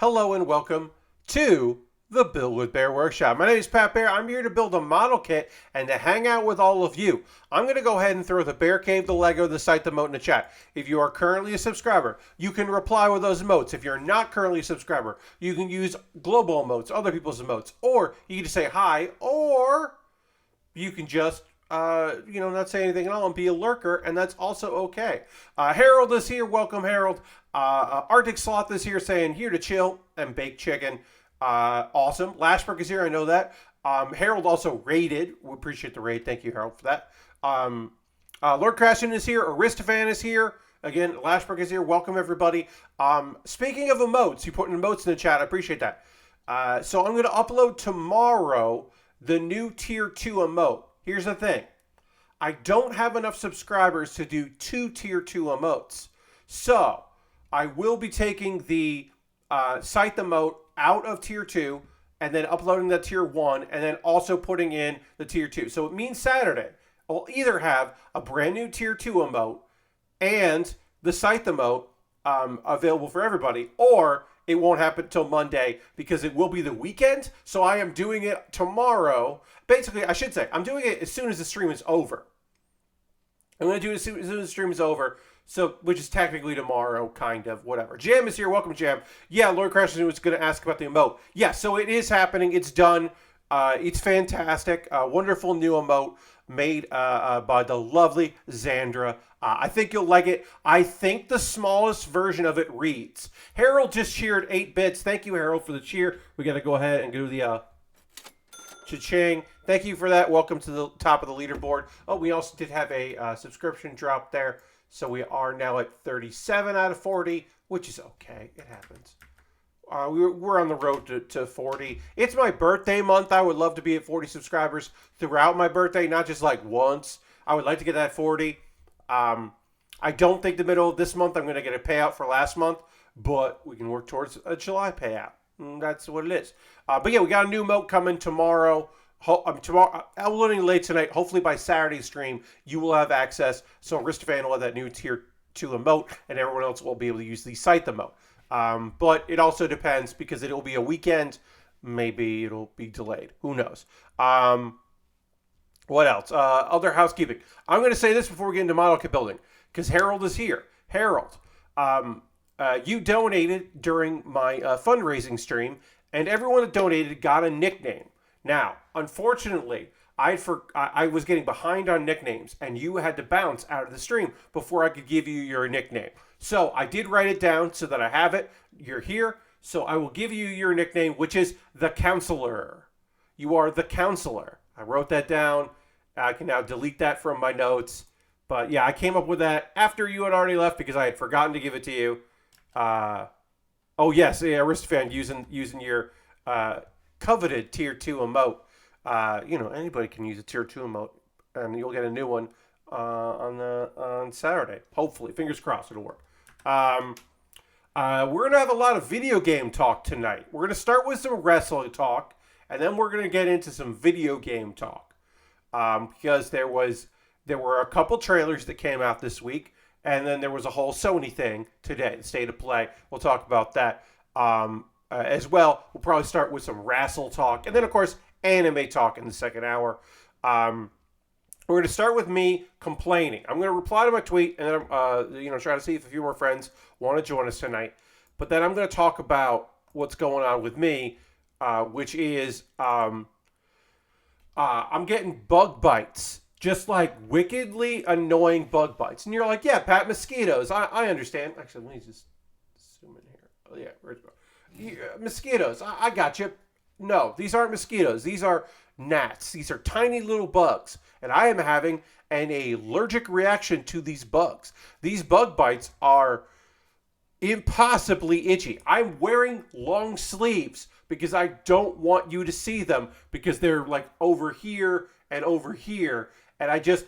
Hello and welcome to the Build With Baer Workshop. My name is Pat Bear. I'm here to build a model kit and to hang out with all of you. I'm going to go ahead and throw the Bear Cave, the Lego, the site, the emote in the chat. If you are currently a subscriber, you can reply with those emotes. If you're not currently a subscriber, you can use global emotes, other people's emotes, or you can just say hi, or you can just not say anything at all and be a lurker, and that's also okay. Harold is here. Welcome, Harold. Arctic Sloth is here saying, here to chill and bake chicken. Awesome. Lashbrook is here. I know that. Harold also raided. We appreciate the raid. Thank you, Harold, for that. Lord Crashton is here. Aristophan is here. Again, Lashbrook is here. Welcome, everybody. Speaking of emotes, you put in emotes in the chat. I appreciate that. So I'm going to upload tomorrow the new Tier 2 emote. Here's the thing. I don't have enough subscribers to do 2 Tier 2 emotes. So I will be taking the site emote out of Tier 2 and then uploading the Tier 1 and then also putting in the Tier 2. So it means Saturday I'll either have a brand new Tier 2 emote and the site emote available for everybody, or it won't happen until Monday because it will be the weekend. So I am doing it tomorrow. Basically, I should say, I'm doing it as soon as the stream is over. I'm going to do it as soon as the stream is over, so which is technically tomorrow, kind of, whatever. Jam is here. Welcome, Jam. Yeah, Lord Crashton was going to ask about the emote. Yeah, so it is happening. It's done. It's fantastic. Wonderful new emote made by the lovely Xandra. I think you'll like it. I think the smallest version of it reads. Harold just cheered 8 bits. Thank you, Harold, for the cheer. We got to go ahead and do the cha-ching. Thank you for that. Welcome to the top of the leaderboard. Oh, we also did have a subscription drop there. So we are now at 37 out of 40, which is okay. It happens. We're on the road to 40. It's my birthday month. I would love to be at 40 subscribers throughout my birthday, not just like once. I would like to get that 40. I don't think the middle of this month I'm going to get a payout for last month, but we can work towards a July payout. That's what it is. But yeah, we got a new emote coming tomorrow. Tomorrow, uploading late tonight. Hopefully by Saturday's stream, you will have access. So Aristophan will have that new Tier 2 emote, and everyone else will be able to use the site emote. But it also depends because it'll be a weekend. Maybe it'll be delayed. Who knows? What else? Other housekeeping. I'm going to say this before we get into model kit building because Harold is here. Harold, you donated during my fundraising stream, and everyone that donated got a nickname. Now, unfortunately, I was getting behind on nicknames, and you had to bounce out of the stream before I could give you your nickname. So I did write it down so that I have it. You're here, so I will give you your nickname, which is the Counselor. You are the Counselor. I wrote that down. I can now delete that from my notes. But yeah, I came up with that after you had already left because I had forgotten to give it to you. Oh yes, yeah, Aristophan using your coveted Tier 2 emote. Anybody can use a Tier 2 emote, and you'll get a new one on Saturday. Hopefully, fingers crossed, it'll work. We're gonna have a lot of video game talk tonight. We're gonna start with some wrestling talk, and then we're gonna get into some video game talk. Because there were a couple trailers that came out this week, and then there was a whole Sony thing today, the State of Play. We'll talk about that as well. We'll probably start with some wrestle talk, and then of course anime talk in the second hour. We're going to start with me complaining. I'm going to reply to my tweet, and then try to see if a few more friends want to join us tonight. But then I'm going to talk about what's going on with me, which is I'm getting bug bites, just like wickedly annoying bug bites. And you're like, yeah, Pat, mosquitoes. I understand. Actually, let me just zoom in here. Oh, yeah, mosquitoes. I got you. No, these aren't mosquitoes. These are gnats. These are tiny little bugs. And I am having an allergic reaction to these bugs. These bug bites are impossibly itchy. I'm wearing long sleeves because I don't want you to see them because they're like over here and over here. And I just,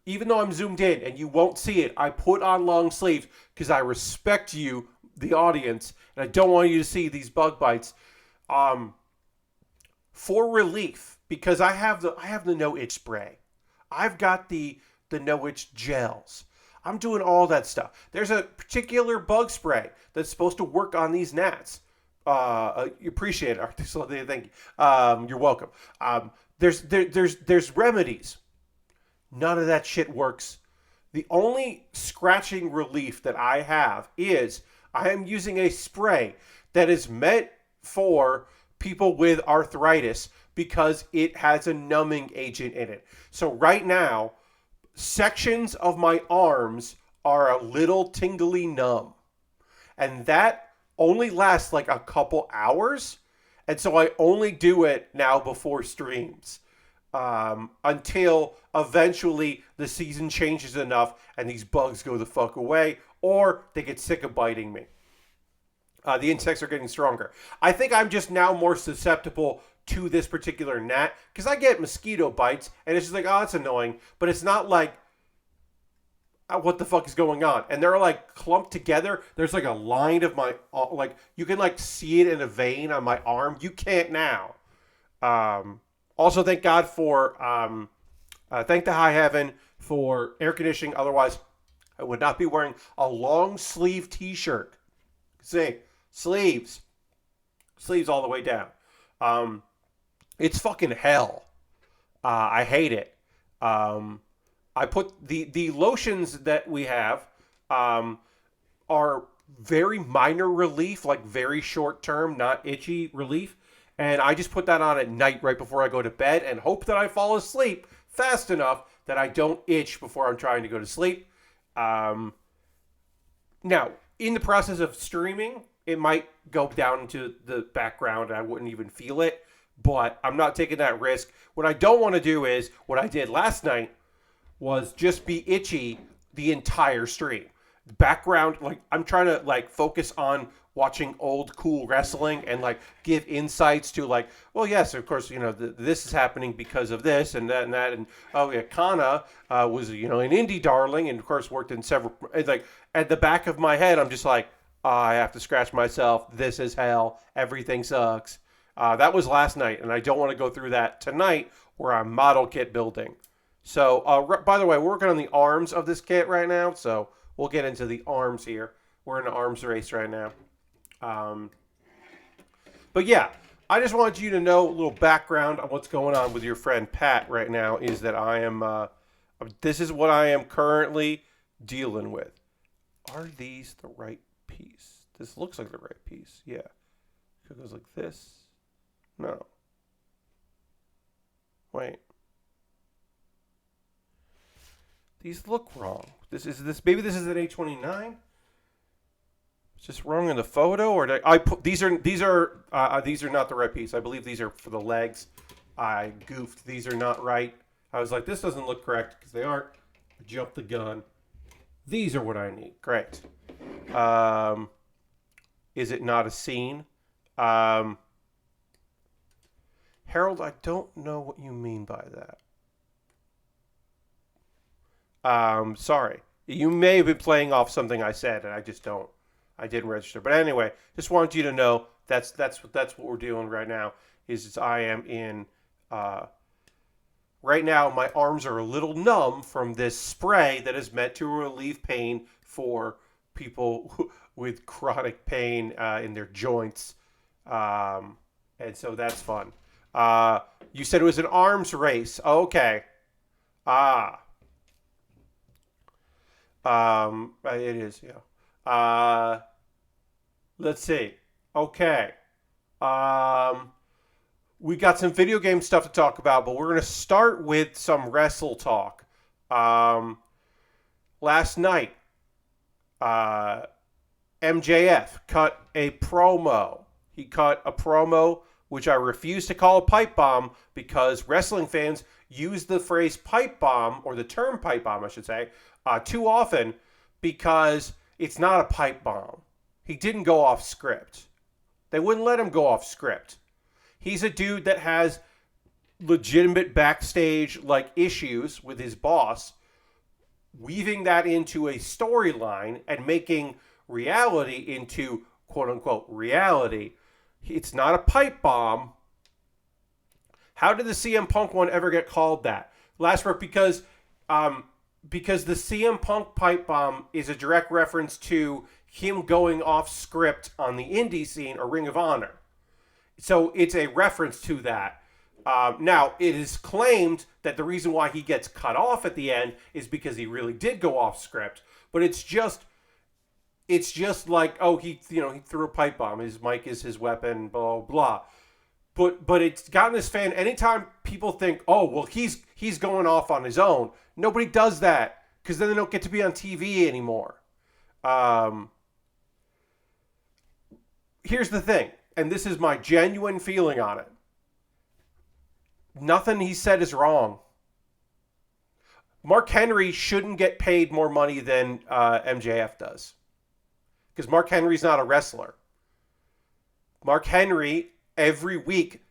even though I'm zoomed in and you won't see it, I put on long sleeves because I respect you, the audience, and I don't want you to see these bug bites. For relief, because I have the no itch spray. I've got the no itch gels. I'm doing all that stuff. There's a particular bug spray that's supposed to work on these gnats. You appreciate it, Arthur. So thank you. You're welcome. There's remedies. None of that shit works. The only scratching relief that I have is I am using a spray that is meant for people with arthritis because it has a numbing agent in it. So right now, sections of my arms are a little tingly numb. And that only lasts like a couple hours. And so I only do it now before streams until eventually the season changes enough and these bugs go the fuck away or they get sick of biting me. The insects are getting stronger. I think I'm just now more susceptible to this particular gnat because I get mosquito bites and it's just like, oh, it's annoying. But it's not like, what the fuck is going on? And they're like clumped together. There's like a line of my, like, you can like see it in a vein on my arm. You can't now. Also, thank God for, thank the high heaven for air conditioning. Otherwise, I would not be wearing a long sleeve t-shirt. See, sleeves all the way down. It's fucking hell. I hate it. I put the lotions that we have are very minor relief, like very short term, not itchy relief. And I just put that on at night right before I go to bed and hope that I fall asleep fast enough that I don't itch before I'm trying to go to sleep. Now, in the process of streaming, it might go down into the background and I wouldn't even feel it, but I'm not taking that risk. What I don't want to do is what I did last night was just be itchy the entire stream. Background, like I'm trying to like focus on watching old cool wrestling and like give insights to like, well, yes, of course, you know, this is happening because of this and that and that. And oh yeah, Kana was, you know, an indie darling and of course worked in several, like at the back of my head, I'm just like, I have to scratch myself. This is hell. Everything sucks. That was last night. And I don't want to go through that tonight where I'm model kit building. So, by the way, we're working on the arms of this kit right now. So we'll get into the arms here. We're in an arms race right now. But yeah, I just wanted you to know a little background on what's going on with your friend Pat right now is that I am, this is what I am currently dealing with. Are these the right piece? This looks like the right piece. Yeah. It goes like this. No. Wait. These look wrong. Maybe this is an A29. It's just wrong in the photo, or did I put these are not the right piece. I believe these are for the legs. I goofed. These are not right. I was like, this doesn't look correct because they aren't. I jumped the gun. These are what I need. Great. Is it not a scene? Harold, I don't know what you mean by that. Sorry. You may have been playing off something I said, and I didn't register. But anyway, just wanted you to know that's what we're doing right now. Is I am in. Right now, my arms are a little numb from this spray that is meant to relieve pain for people with chronic pain in their joints, and so that's fun. You said it was an arms race. Okay. It is, yeah. Let's see. Okay. We got some video game stuff to talk about, but we're going to start with some wrestle talk. Last night, MJF cut a promo. He cut a promo, which I refuse to call a pipe bomb because wrestling fans use the phrase pipe bomb, or the term pipe bomb, I should say, too often because it's not a pipe bomb. He didn't go off script. They wouldn't let him go off script. He's a dude that has legitimate backstage like issues with his boss, weaving that into a storyline and making reality into quote unquote reality. It's not a pipe bomb. How did the CM Punk one ever get called that? Last word, because the CM Punk pipe bomb is a direct reference to him going off script on the indie scene or Ring of Honor. So it's a reference to that. Now, it is claimed that the reason why he gets cut off at the end is because he really did go off script. But it's just like, oh, he threw a pipe bomb. His mic is his weapon, blah, blah. But it's gotten this fan, anytime people think, oh, well, he's going off on his own, nobody does that because then they don't get to be on TV anymore. Here's the thing, and this is my genuine feeling on it. Nothing he said is wrong. Mark Henry shouldn't get paid more money than MJF does. Because Mark Henry's not a wrestler. Mark Henry, every week,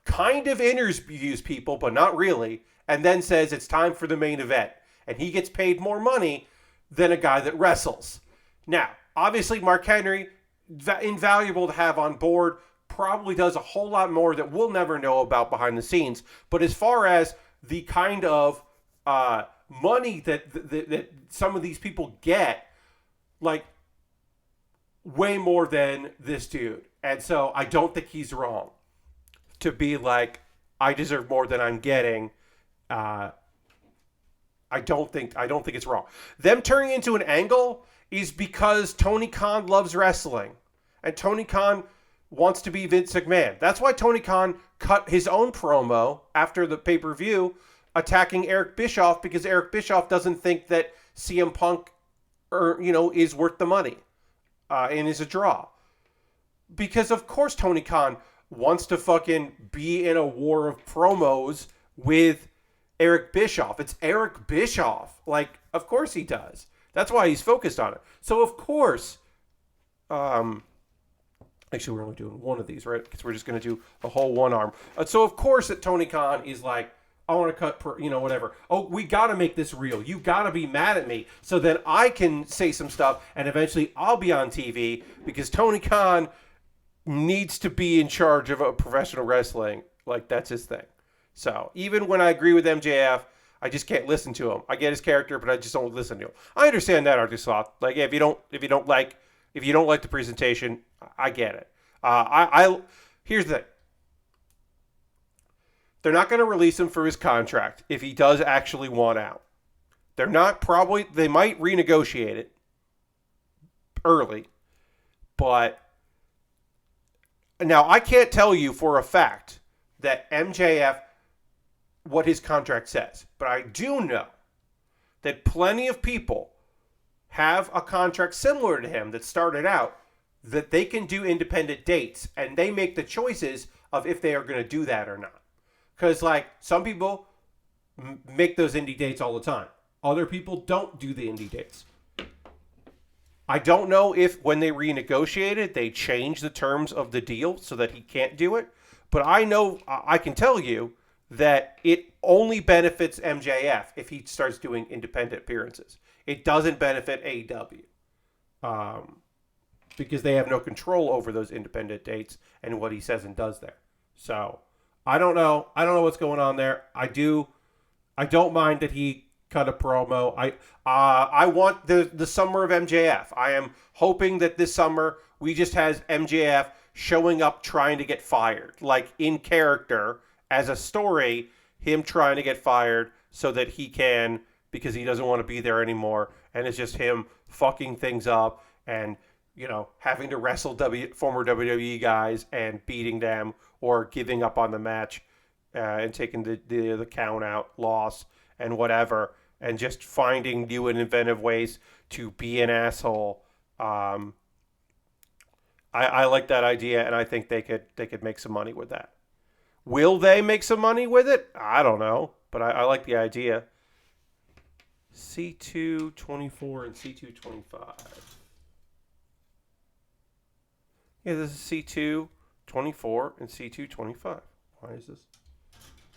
kind of interviews people, but not really, and then says it's time for the main event. And he gets paid more money than a guy that wrestles. Now, obviously, Mark Henry, invaluable to have on board, probably does a whole lot more that we'll never know about behind the scenes. But as far as the kind of money that some of these people get, like, way more than this dude. And so I don't think he's wrong to be like, I deserve more than I'm getting. I don't think it's wrong. Them turning into an angle is because Tony Khan loves wrestling. And Tony Khan wants to be Vince McMahon. That's why Tony Khan cut his own promo after the pay-per-view attacking Eric Bischoff, because Eric Bischoff doesn't think that CM Punk is worth the money and is a draw. Because of course Tony Khan wants to fucking be in a war of promos with Eric Bischoff. It's Eric Bischoff. Like, of course he does. That's why he's focused on it. So of course, actually we're only doing one of these, right? Because we're just going to do a whole one arm. So of course that Tony Khan is like, I want to cut, whatever. Oh, we got to make this real. You got to be mad at me so then I can say some stuff and eventually I'll be on TV, because Tony Khan needs to be in charge of a professional wrestling. Like, that's his thing. So even when I agree with MJF, I just can't listen to him. I get his character, but I just don't listen to him. I understand that, Artist Sloth. Like, if you don't like the presentation, I get it. Here's the thing. They're not going to release him for his contract if he does actually want out. They might renegotiate it early, but now I can't tell you for a fact that MJF, what his contract says, but I do know that plenty of people have a contract similar to him that started out that they can do independent dates, and they make the choices of if they are going to do that or not. Because, like, some people make those indie dates all the time. Other people don't do the indie dates. I don't know if when they renegotiated, they changed the terms of the deal so that he can't do it. But I know, I can tell you that it only benefits MJF if he starts doing independent appearances. It doesn't benefit AEW. Because they have no control over those independent dates and what he says and does there. So, I don't know. I don't know what's going on there. I don't mind that he cut a promo. I want the summer of MJF. I am hoping that this summer we just has MJF showing up trying to get fired. Like, in character, as a story, him trying to get fired so that he can, because he doesn't want to be there anymore. And it's just him fucking things up and, having to wrestle former WWE guys and beating them or giving up on the match and taking the count out loss and whatever, and just finding new and inventive ways to be an asshole. I like that idea, and I think they could make some money with that. Will they make some money with it? I don't know, but I like the idea. C224 and C225. Yeah, this is C224 and C225. Why is this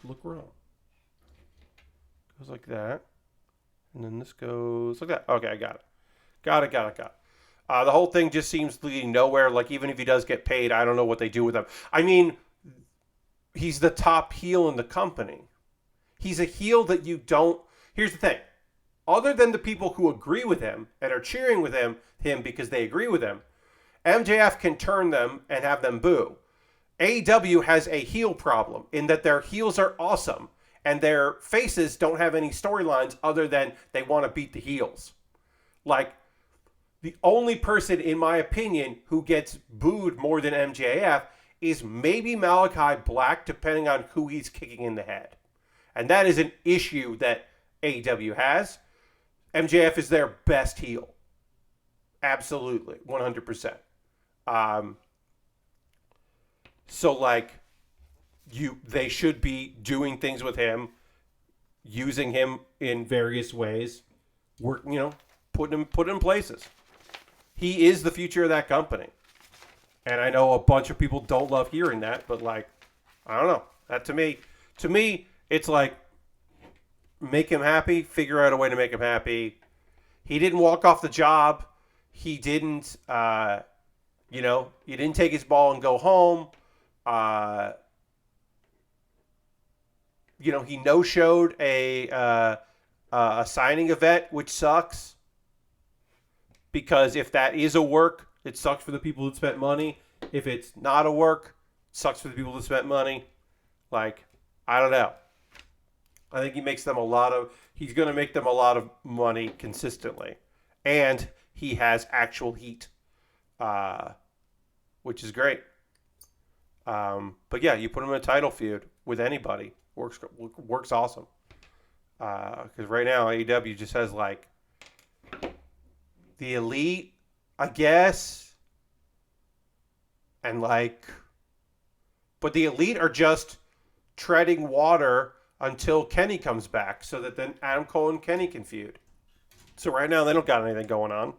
look wrong? Goes like that. And then this goes like that. Okay, I got it. Got it. The whole thing just seems leading nowhere. Like, even if he does get paid, I don't know what they do with him. I mean, he's the top heel in the company. He's a heel that you don't... Here's the thing. other than the people who agree with him and are cheering with him because they agree with him, MJF can turn them and have them boo. AEW has a heel problem in that their heels are awesome and their faces don't have any storylines other than they want to beat the heels. Like, the only person, in my opinion, who gets booed more than MJF is maybe Malachi Black, depending on who he's kicking in the head. And that is an issue that AEW has. MJF is their best heel. Absolutely. 100%. So, like, they should be doing things with him, using him in various ways, putting him in places. He is the future of that company. And I know a bunch of people don't love hearing that, but, like, I don't know. That to me, it's like, make him happy, figure out a way to make him happy. He didn't walk off the job. He didn't, he didn't take his ball and go home. He no-showed a signing event, which sucks. Because if that is a work, it sucks for the people that spent money. If it's not a work, it sucks for the people that spent money. Like, I don't know. I think he's going to make them a lot of money consistently. And he has actual heat, which is great. But yeah, you put him in a title feud with anybody. Works awesome. Because right now, AEW just has, like, the Elite, I guess. And, like, but the Elite are just treading water until Kenny comes back so that then Adam Cole and Kenny can feud. So right now, they don't got anything going on.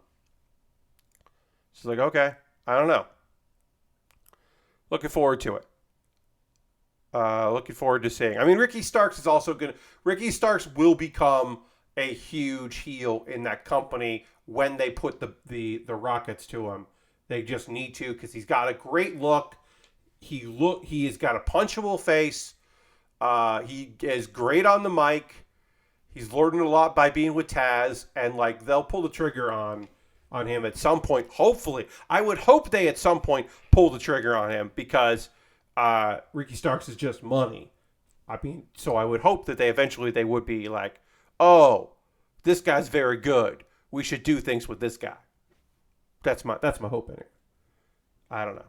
It's like, okay, I don't know. Looking forward to it. Looking forward to seeing. I mean, Ricky Starks is also going to... Ricky Starks will become a huge heel in that company when they put the Rockets to him. They just need to, because he's got a great look. He has got a punchable face. He is great on the mic. He's learning a lot by being with Taz, and, like, they'll pull the trigger on him at some point. Hopefully, I would hope they at some point pull the trigger on him, because Ricky Starks is just money. I mean, so I would hope that they would be like, oh, this guy's very good. We should do things with this guy. That's my hope in it. I don't know.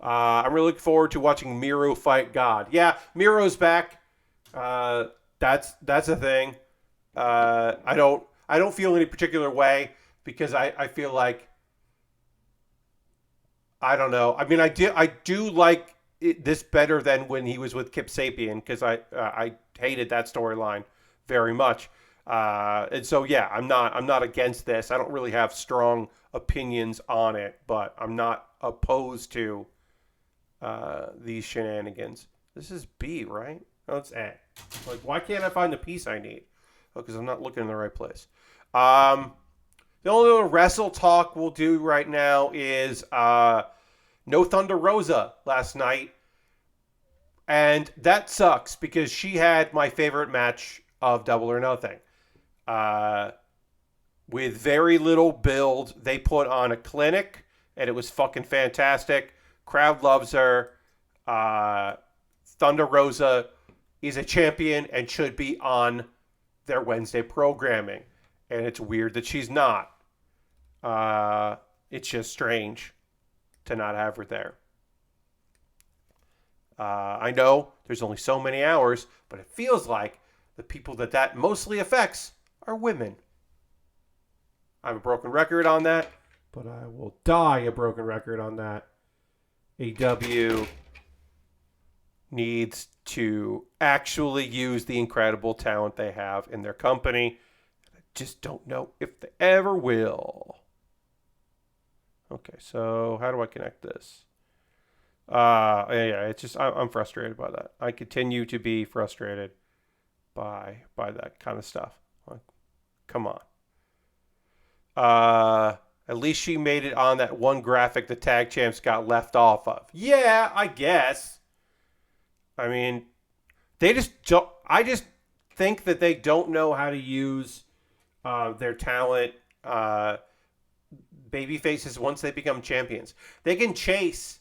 I'm really looking forward to watching Miro fight God. Yeah, Miro's back. That's a thing. I don't feel any particular way, because I feel like, I don't know. I mean, I do like this better than when he was with Kip Sapien, because I hated that storyline very much. And so, yeah, I'm not against this. I don't really have strong opinions on it, but I'm not opposed to these shenanigans. This is B, right? No, it's A. Like, why can't I find the piece I need? Oh, because I'm not looking in the right place. The only little wrestle talk we'll do right now is no Thunder Rosa last night. And that sucks, because she had my favorite match of Double or Nothing. With very little build, they put on a clinic, and it was fucking fantastic. Crowd loves her. Thunder Rosa is a champion and should be on their Wednesday programming. And it's weird that she's not. It's just strange to not have her there. I know there's only so many hours, but it feels like the people that mostly affects are women. I have a broken record on that, but I will die a broken record on that. AEW needs to actually use the incredible talent they have in their company. I just don't know if they ever will. Okay, so how do I connect this? Yeah, it's just I'm frustrated by that. I continue to be frustrated by that kind of stuff. Like, come on. At least she made it on that one graphic the tag champs got left off of. Yeah, I guess. I mean, I just think that they don't know how to use their talent baby faces once they become champions. They can chase,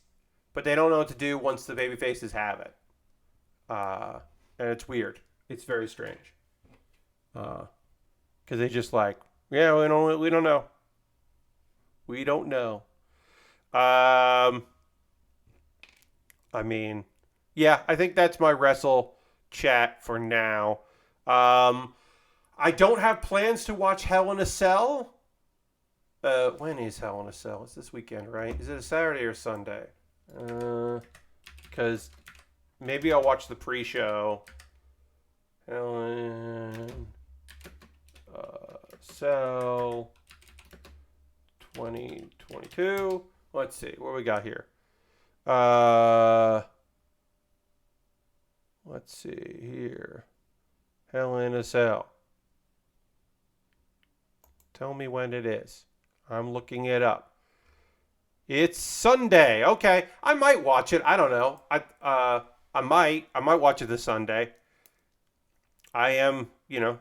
but they don't know what to do once the baby faces have it. And it's weird. It's very strange. Because they just like, yeah, we don't know. We don't know. I mean, yeah, I think that's my wrestle chat for now. I don't have plans to watch Hell in a Cell. When is Hell in a Cell? It's this weekend, right? Is it a Saturday or Sunday? Because maybe I'll watch the pre-show. Hell in Cell 2022. Let's see what we got here. Let's see here. Hell in a Cell. Tell me when it is. I'm looking it up. It's Sunday. Okay, I might watch it. I don't know. I might watch it this Sunday. I am in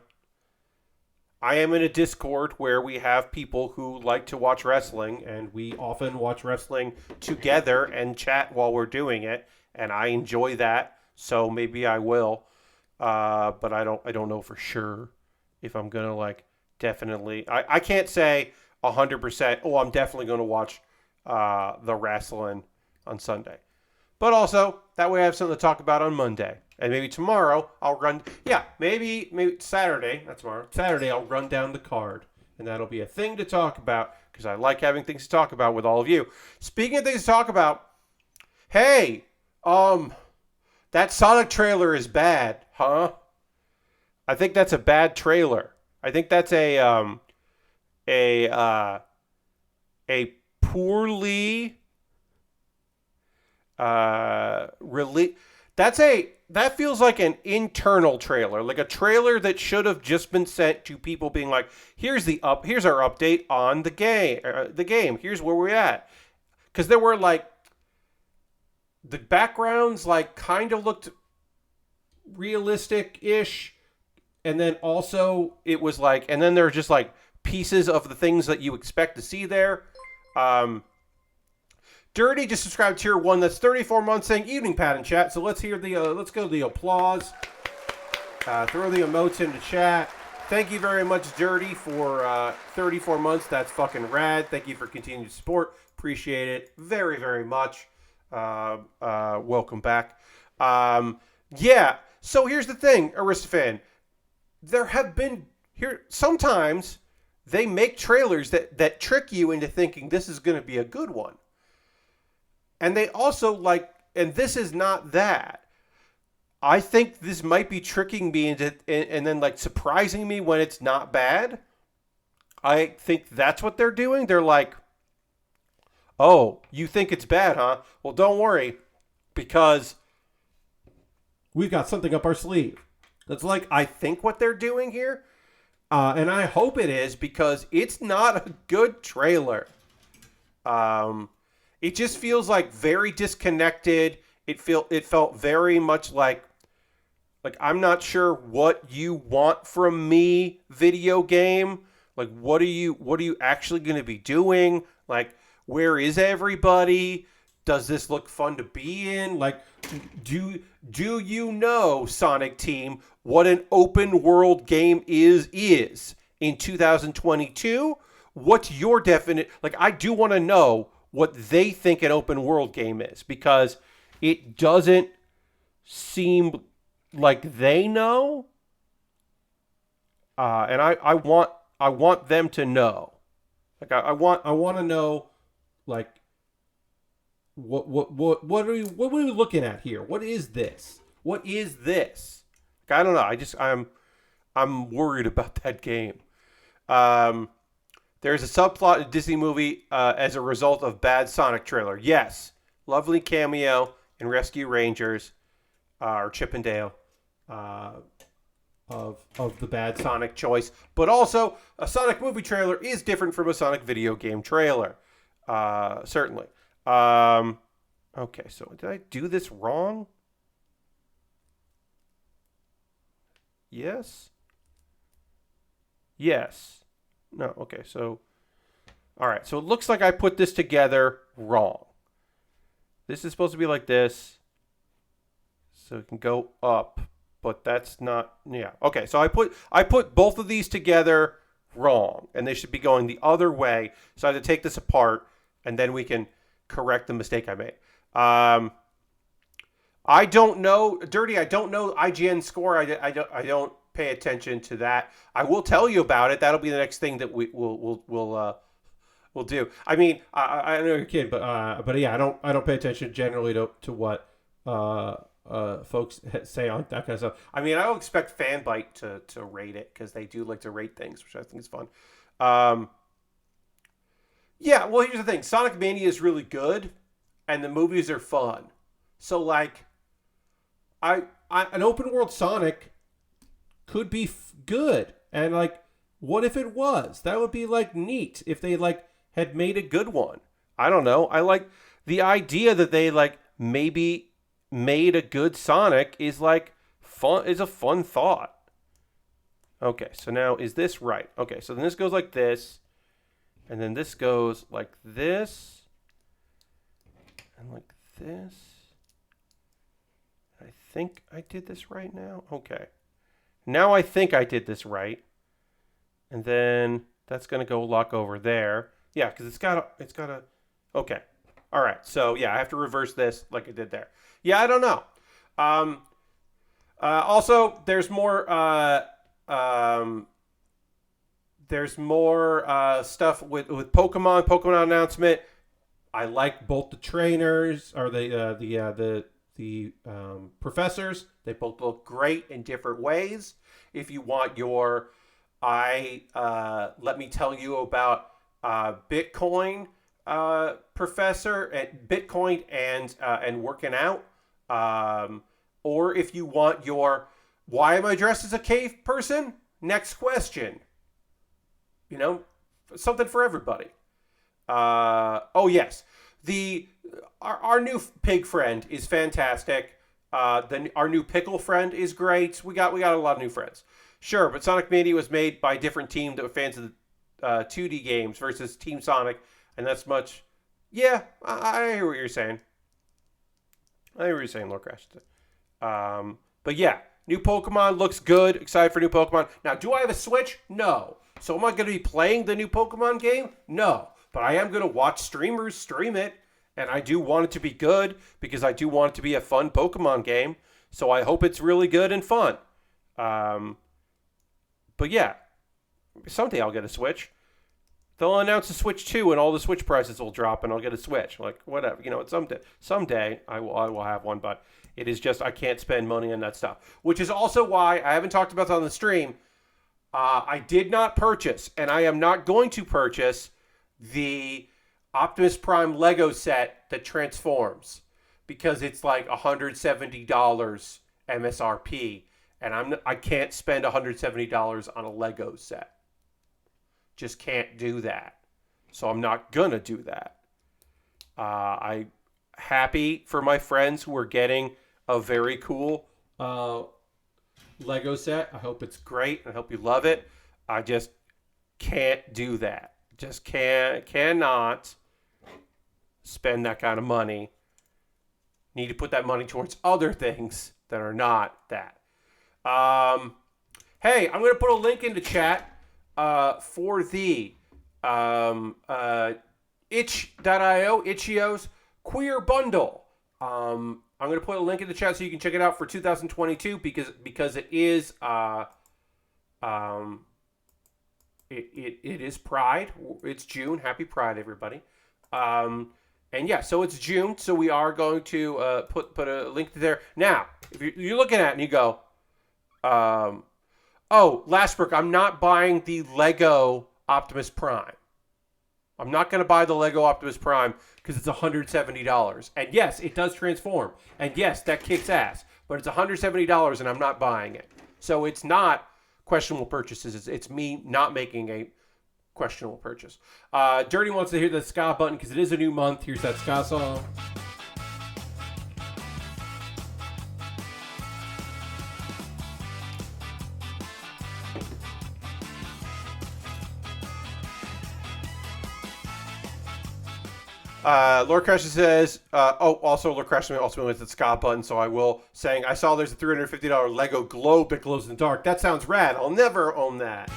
a Discord where we have people who like to watch wrestling, and we often watch wrestling together and chat while we're doing it, and I enjoy that. So maybe I will, but I don't know for sure if I'm gonna like definitely. I can't say 100%. Oh, I'm definitely gonna watch the wrestling on Sunday. But also, that way I have something to talk about on Monday. And maybe tomorrow I'll run. Yeah, maybe Saturday. Not tomorrow. Saturday I'll run down the card, and that'll be a thing to talk about because I like having things to talk about with all of you. Speaking of things to talk about, hey, that Sonic trailer is bad, huh? I think that's a bad trailer. I think that's a poorly release. That feels like an internal trailer, like a trailer that should have just been sent to people, being like, "Here's here's our update on the game. Here's where we're at." Because there were like the backgrounds, like kind of looked realistic-ish, and then also it was like, and then there were just like pieces of the things that you expect to see there. Dirty just subscribed tier 1. That's 34 months saying evening pad in chat. So let's hear let's go to the applause. Throw the emotes into chat. Thank you very much, Dirty, for 34 months. That's fucking rad. Thank you for continued support. Appreciate it very, very much. Welcome back. Yeah. So here's the thing, Aristofan. There have been sometimes they make trailers that trick you into thinking this is going to be a good one. And they also and this is not that. I think this might be tricking me into, and then like surprising me when it's not bad. I think that's what they're doing. They're like, oh, you think it's bad, huh? Well, don't worry, because we've got something up our sleeve. That's like, I think what they're doing here. And I hope it is, because it's not a good trailer. It just feels like very disconnected. It felt very much like I'm not sure what you want from me, video game. Like, what are you actually going to be doing? Like, where is everybody? Does this look fun to be in? Like, do you know, Sonic Team, what an open world game is in 2022? What's your definite? Like, I do want to know what they think an open world game is, because it doesn't seem like they know. And I want them to know. Like, I want to know, like, what are we looking at here? What is this? What is this? Like, I don't know. I'm worried about that game. There's a subplot in a Disney movie as a result of bad Sonic trailer. Yes, lovely cameo in Rescue Rangers, or Chippendale, of the bad Sonic choice. But also, a Sonic movie trailer is different from a Sonic video game trailer. Certainly. Okay, so did I do this wrong? Yes. Yes. No, okay, so... All right, so it looks like I put this together wrong. This is supposed to be like this. So it can go up, but that's not... Yeah, okay, so I put both of these together wrong, and they should be going the other way. So I have to take this apart, and then we can correct the mistake I made. I don't know, Dirty. I don't know IGN score. I don't pay attention to that. I will tell you about it. That'll be the next thing that we'll do. I mean, I know you're a kid, but yeah, I don't pay attention generally to what folks say on that kind of stuff. I mean, I don't expect Fanbyte to rate it because they do like to rate things, which I think is fun. Yeah, well, here's the thing: Sonic Mania is really good, and the movies are fun. So like, an open world Sonic could be good, and like, what if it was? That would be like neat if they like had made a good one. I don't know. I like the idea that they like maybe made a good Sonic is like fun. Is a fun thought. Okay, so now is this right? Okay, so then this goes like this, and then this goes like this, and like this. I think I did this right now. Okay. Now I think I did this right. And then that's going to go lock over there. Yeah, because it's got a, okay. All right. So, yeah, I have to reverse this like I did there. Yeah, I don't know. Also, there's more stuff with Pokemon. Pokemon announcement. I like both the trainers or the professors. They both look great in different ways. If you want your, let me tell you about Bitcoin professor at Bitcoin and working out, or if you want your, why am I dressed as a cave person? Next question. You know, something for everybody. Oh yes, our new pig friend is fantastic. Our new pickle friend is great. We got a lot of new friends. Sure, but Sonic Mania was made by a different team that were fans of the 2D games versus Team Sonic, and that's much. Yeah, I hear what you're saying. I hear what you're saying, Lord Crash. But yeah, new Pokemon looks good. Excited for new Pokemon. Now, do I have a Switch? No. So am I going to be playing the new Pokemon game? No. But I am going to watch streamers stream it. And I do want it to be good because I do want it to be a fun Pokemon game. So I hope it's really good and fun. But yeah, someday I'll get a Switch. They'll announce a Switch 2 and all the Switch prices will drop and I'll get a Switch. Like, whatever. You know, someday I will have one, but it is just I can't spend money on that stuff. Which is also why I haven't talked about it on the stream. I did not purchase, and I am not going to purchase the Optimus Prime Lego set that transforms because it's like $170 MSRP, and I can't spend $170 on a Lego set. Just can't do that. So I'm not gonna do that. I'm happy for my friends who are getting a very cool Lego set. I hope it's great. I hope you love it. I just can't do that. Just cannot spend that kind of money. Need to put that money towards other things that are not that. Hey, I'm going to put a link in the chat for the Itchio's Queer Bundle. I'm going to put a link in the chat so you can check it out for 2022 because it is it is Pride. It's June. Happy Pride, everybody. And yeah, so it's June, so we are going to put a link there. Now, if you're looking at it and you go, oh, Lashbrook, I'm not buying the Lego Optimus Prime. I'm not going to buy the Lego Optimus Prime because it's $170. And yes, it does transform. And yes, that kicks ass. But it's $170 and I'm not buying it. So it's not questionable purchases. It's me not making a questionable purchase. Dirty wants to hear the ska button because it is a new month. Here's that ska song. Lord Crasher says, also Lord Crasher also went to the Scott button, so I will saying, I saw there's a $350 Lego globe that glows in the dark. That sounds rad. I'll never own that.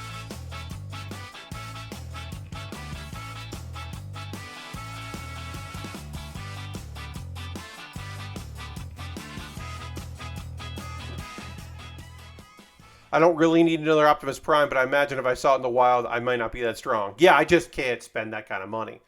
I don't really need another Optimus Prime, but I imagine if I saw it in the wild, I might not be that strong. Yeah, I just can't spend that kind of money.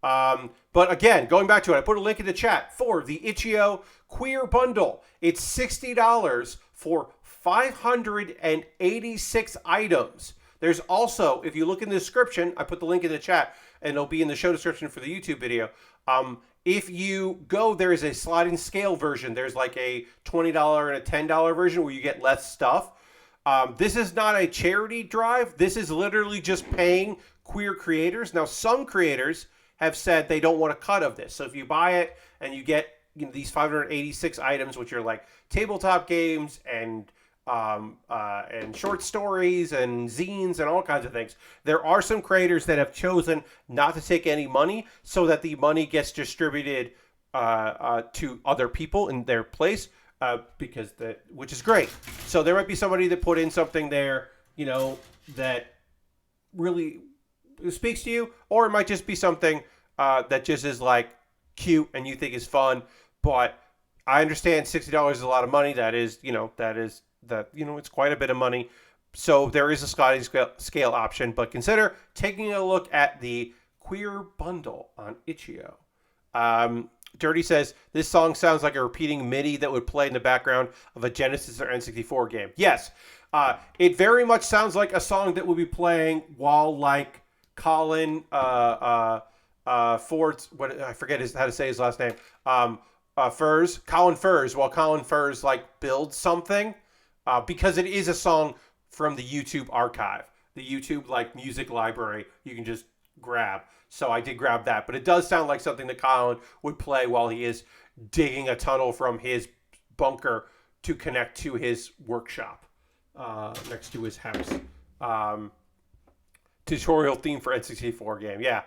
But again, going back to it, I put a link in the chat for the Ichio Queer Bundle. It's $60 for 586 items. There's also, if you look in the description, I put the link in the chat, and it'll be in the show description for the YouTube video. If you go, there is a sliding scale version. There's like a $20 and a $10 version where you get less stuff. This is not a charity drive. This is literally just paying queer creators. Now, some creators have said they don't want a cut of this. So if you buy it and you get these 586 items, which are like tabletop games and short stories and zines and all kinds of things, there are some creators that have chosen not to take any money so that the money gets distributed to other people in their place. Which is great. So there might be somebody that put in something there, that really speaks to you, or it might just be something that just is like cute and you think is fun. But I understand $60 is a lot of money. It's quite a bit of money. So there is a sliding scale option, but consider taking a look at the Queer Bundle on Itchio. Dirty says, this song sounds like a repeating MIDI that would play in the background of a Genesis or N64 game. Yes, it very much sounds like a song that would be playing while, like, Colin Ford's, I forget how to say his last name, Colin Furs, while Colin Furs, like, builds something, because it is a song from the YouTube archive, the YouTube, like, music library you can just grab. So I did grab that. But it does sound like something that Colin would play while he is digging a tunnel from his bunker to connect to his workshop next to his house. Tutorial theme for N64 game. Yeah.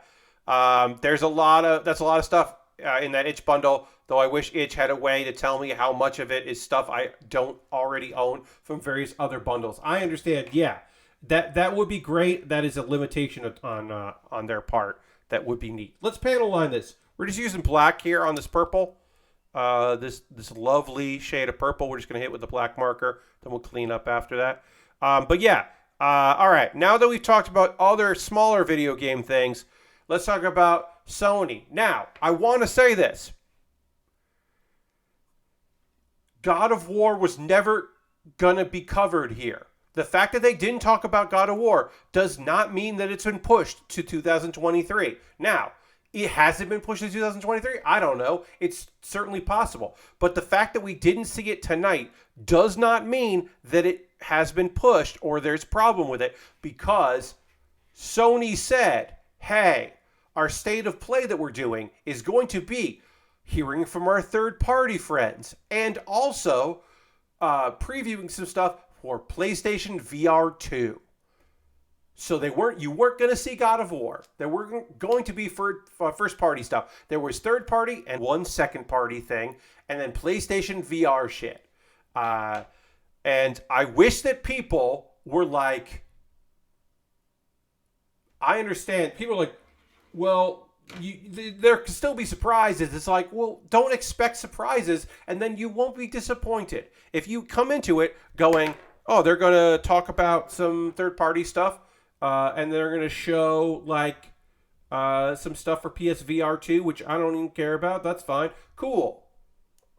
That's a lot of stuff in that Itch bundle, though I wish Itch had a way to tell me how much of it is stuff I don't already own from various other bundles. I understand, yeah. That would be great. That is a limitation on their part. That would be neat. Let's panel line this. We're just using black here on this purple. This lovely shade of purple. We're just going to hit with the black marker. Then we'll clean up after that. But yeah. All right. Now that we've talked about other smaller video game things, let's talk about Sony. Now, I want to say this. God of War was never going to be covered here. The fact that they didn't talk about God of War does not mean that it's been pushed to 2023. Now, it hasn't been pushed to 2023. I don't know. It's certainly possible. But the fact that we didn't see it tonight does not mean that it has been pushed or there's a problem with it, because Sony said, hey, our state of play that we're doing is going to be hearing from our third-party friends and also previewing some stuff for PlayStation VR 2. So you weren't going to see God of War. There were going to be first party stuff. There was third party and one second party thing, and then PlayStation VR shit. And I wish that people were like, I understand. People are like, well, there could still be surprises. It's like, well, don't expect surprises, and then you won't be disappointed. If you come into it going, oh, they're going to talk about some third-party stuff, and they're going to show, like, some stuff for PSVR 2, which I don't even care about. That's fine. Cool.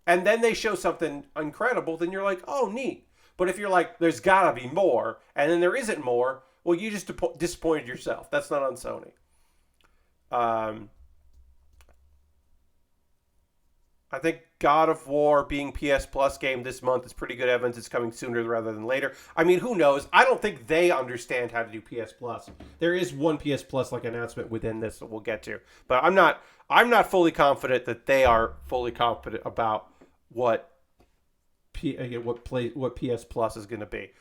And then they show something incredible, then you're like, oh, neat. But if you're like, there's got to be more, and then there isn't more, well, you just disappointed yourself. That's not on Sony. I think God of War being PS Plus game this month is pretty good evidence it's coming sooner rather than later. I mean, who knows? I don't think they understand how to do PS Plus. There is one PS Plus like announcement within this that we'll get to, but I'm not fully confident that they are fully confident about what PS Plus is going to be.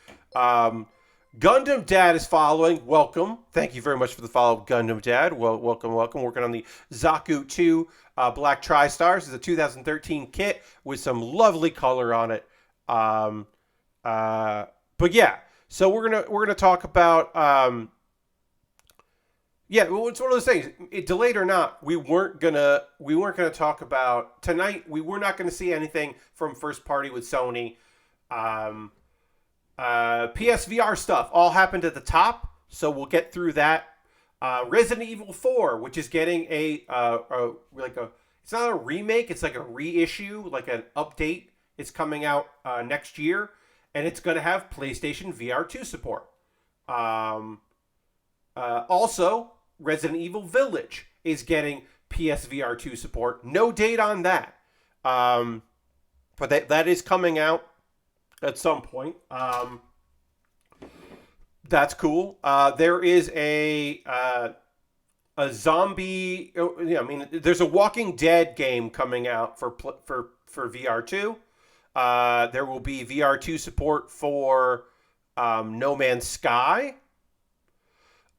Gundam Dad is following. Welcome. Thank you very much for the follow, Gundam Dad. Well, welcome. Working on the Zaku II Black Tri-Stars. It's a 2013 kit with some lovely color on it. But yeah, so we're gonna talk about. Yeah, well, it's one of those things. Delayed or not, we weren't gonna talk about tonight. We were not gonna see anything from first party with Sony. Um, PSVR stuff all happened at the top, so we'll get through that. Resident Evil 4, which is getting it's not a remake, it's like a reissue, like an update. It's coming out next year, and it's going to have PlayStation VR2 support. Also, Resident Evil Village is getting PSVR2 support. No date on that, but that is coming out at some point. That's cool. There is a zombie. I mean, there's a Walking Dead game coming out for VR2. There will be VR2 support for No Man's Sky.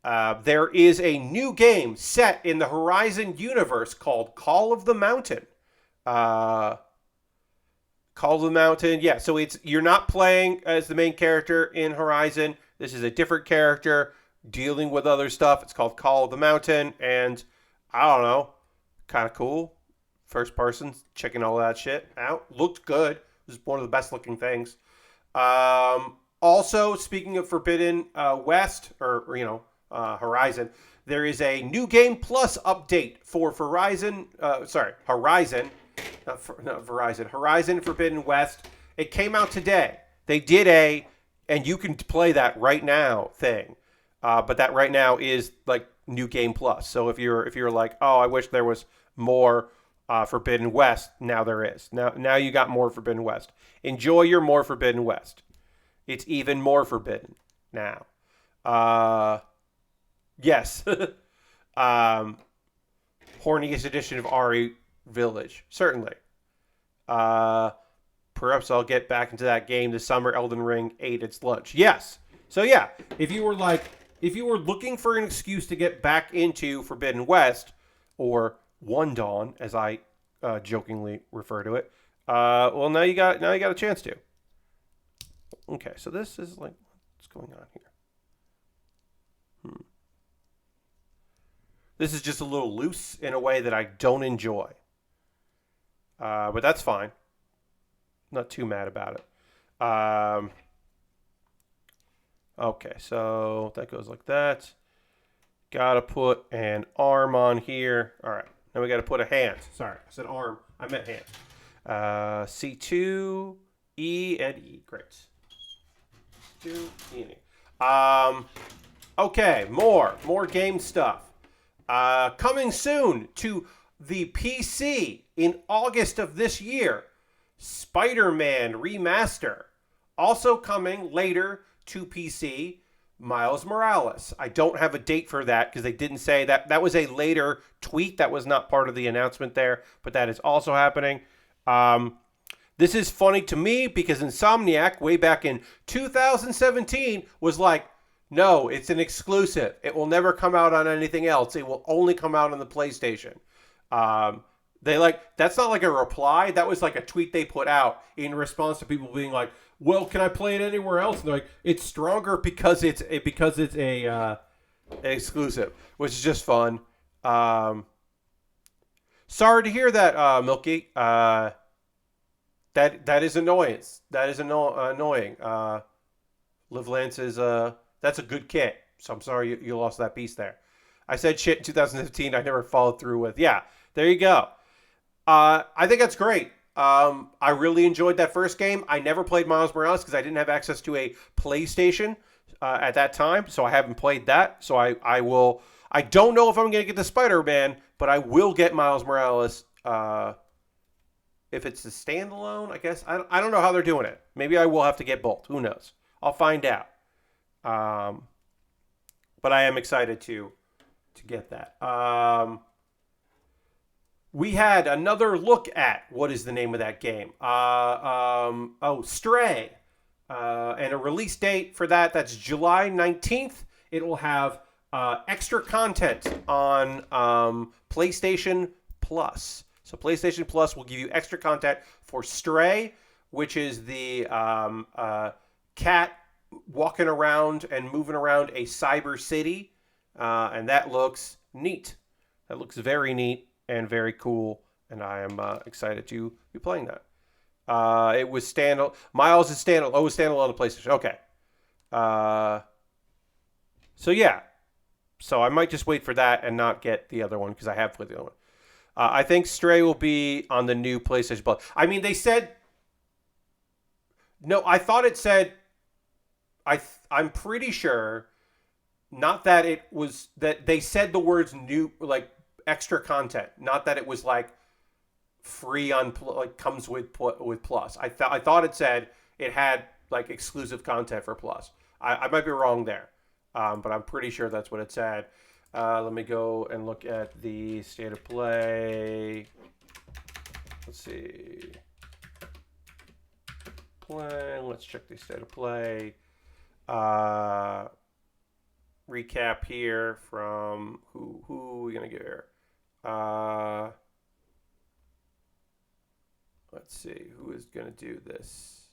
There is a new game set in the Horizon universe called Call of the Mountain. Call of the Mountain, yeah. So you're not playing as the main character in Horizon. This is a different character dealing with other stuff. It's called Call of the Mountain, and I don't know, kind of cool. First person, checking all that shit out. Looked good. It was one of the best looking things. Also, speaking of Forbidden West, or Horizon, there is a new game plus update for Horizon. Horizon Forbidden West. It came out today. They did and you can play that right now thing. But that right now is like new game plus. So if you're like, oh, I wish there was more Forbidden West, now there is. Now you got more Forbidden West. Enjoy your more Forbidden West. It's even more forbidden now. Yes. Horniest edition of Ari Village, certainly. Perhaps I'll get back into that game this summer. Elden Ring ate its lunch. Yes. So yeah, if you were looking for an excuse to get back into Forbidden West, or One Dawn, as I jokingly refer to it, well, now you got a chance to. Okay, so this is like, what's going on here? This is just a little loose in a way that I don't enjoy. But that's fine. Not too mad about it. Okay, so that goes like that. Gotta put an arm on here. All right, now we gotta put a hand. Sorry, I said arm. I meant hand. C2, E, and E. Great. 2, E, and E. Okay, more game stuff. Coming soon to the PC in August of this year, Spider-Man Remaster. Also coming later to PC, Miles Morales. I don't have a date for that because they didn't say that. That was a later tweet. That was not part of the announcement there, but that is also happening. This is funny to me because Insomniac, way back in 2017, was like, no, it's an exclusive. It will never come out on anything else. It will only come out on the PlayStation. That's not like a reply. That was like a tweet they put out in response to people being like, well, can I play it anywhere else? And they're like, it's stronger because it's a exclusive, which is just fun. Sorry to hear that, Milky. That is annoyance. That is annoying. Liv Lance is that's a good kit. So I'm sorry you lost that piece there. I said shit in 2015 I never followed through with. Yeah, there you go. I think that's great. I really enjoyed that first game. I never played Miles Morales because I didn't have access to a PlayStation at that time, so I haven't played that. So I will. I don't know if I'm going to get the Spider-Man, but I will get Miles Morales if it's a standalone, I guess. I don't know how they're doing it. Maybe I will have to get both. Who knows? I'll find out. But I am excited to get that. We had another look at what is the name of that game. Stray. And a release date for that, that's July 19th. It will have extra content on PlayStation Plus. So PlayStation Plus will give you extra content for Stray, which is the cat walking around and moving around a cyber city. And that looks neat. That looks very neat and very cool. And I am excited to be playing that. It was standalone. Miles is standalone. Oh, it was standalone on the PlayStation. Okay. So yeah. So I might just wait for that and not get the other one because I have played the other one. I think Stray will be on the new PlayStation Plus. I mean, they said. No, I thought it said. I'm pretty sure. Not that it was that they said the words new, like extra content. Not that it was like free on like comes with Plus. I thought it said it had like exclusive content for Plus. I might be wrong there, but I'm pretty sure that's what it said. Let me go and look at the state of play. Let's see. Play. Let's check the state of play. Recap here from who are we gonna get here? Let's see who is gonna do this.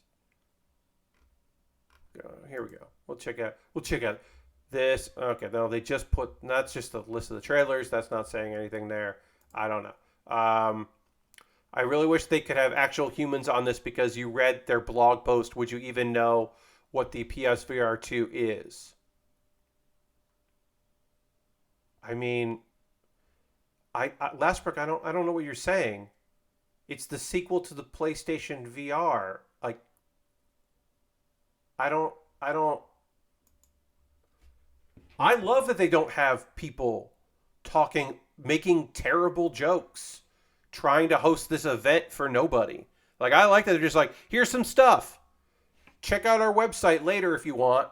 Here we go. We'll check out this. Okay, no, they just put. That's just a list of the trailers. That's not saying anything there. I don't know. I really wish they could have actual humans on this because you read their blog post. Would you even know what the PSVR 2 is? I mean, Lastbrook, I don't know what you're saying. It's the sequel to the PlayStation VR. Like, I love that they don't have people talking, making terrible jokes, trying to host this event for nobody. Like, I like that they're just like, here's some stuff. Check out our website later if you want.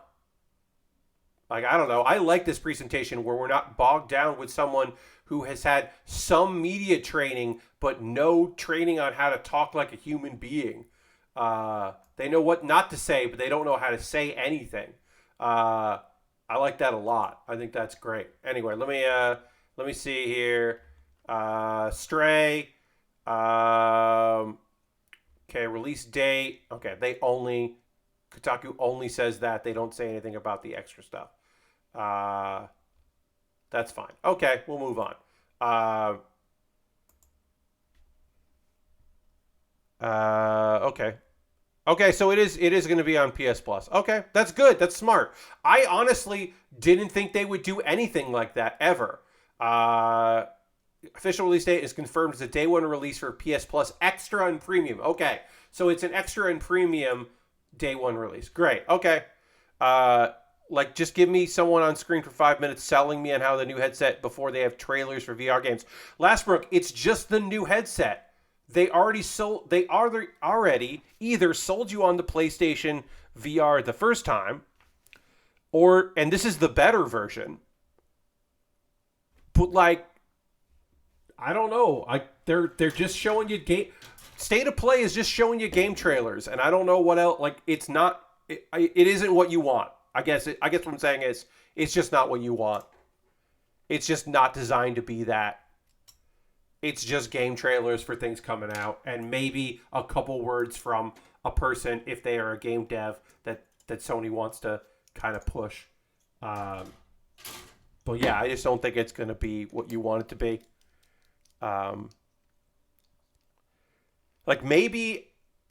Like, I don't know. I like this presentation where we're not bogged down with someone who has had some media training, but no training on how to talk like a human being. They know what not to say, but they don't know how to say anything. I like that a lot. I think that's great. Anyway, let me see here. Stray. Okay, release date. Okay, Kotaku only says that. They don't say anything about the extra stuff. That's fine. Okay, we'll move on. Okay. Okay, so it is going to be on PS Plus. Okay, that's good. That's smart. I honestly didn't think they would do anything like that ever. Official release date is confirmed as a day one release for PS Plus Extra and Premium. Okay, so it's an Extra and Premium day one release. Great. Okay. Like, just give me someone on screen for 5 minutes selling me on how the new headset before they have trailers for VR games. Lastbrook, it's just the new headset. They already either sold you on the PlayStation VR the first time, and this is the better version. But like, I don't know. They're just showing you game. State of Play is just showing you game trailers, and I don't know what else. Like, it's not. It isn't what you want. I guess what I'm saying is it's just not what you want. It's just not designed to be that. It's just game trailers for things coming out, and maybe a couple words from a person if they are a game dev that Sony wants to kind of push. But yeah, I just don't think it's going to be what you want it to be. Like, maybe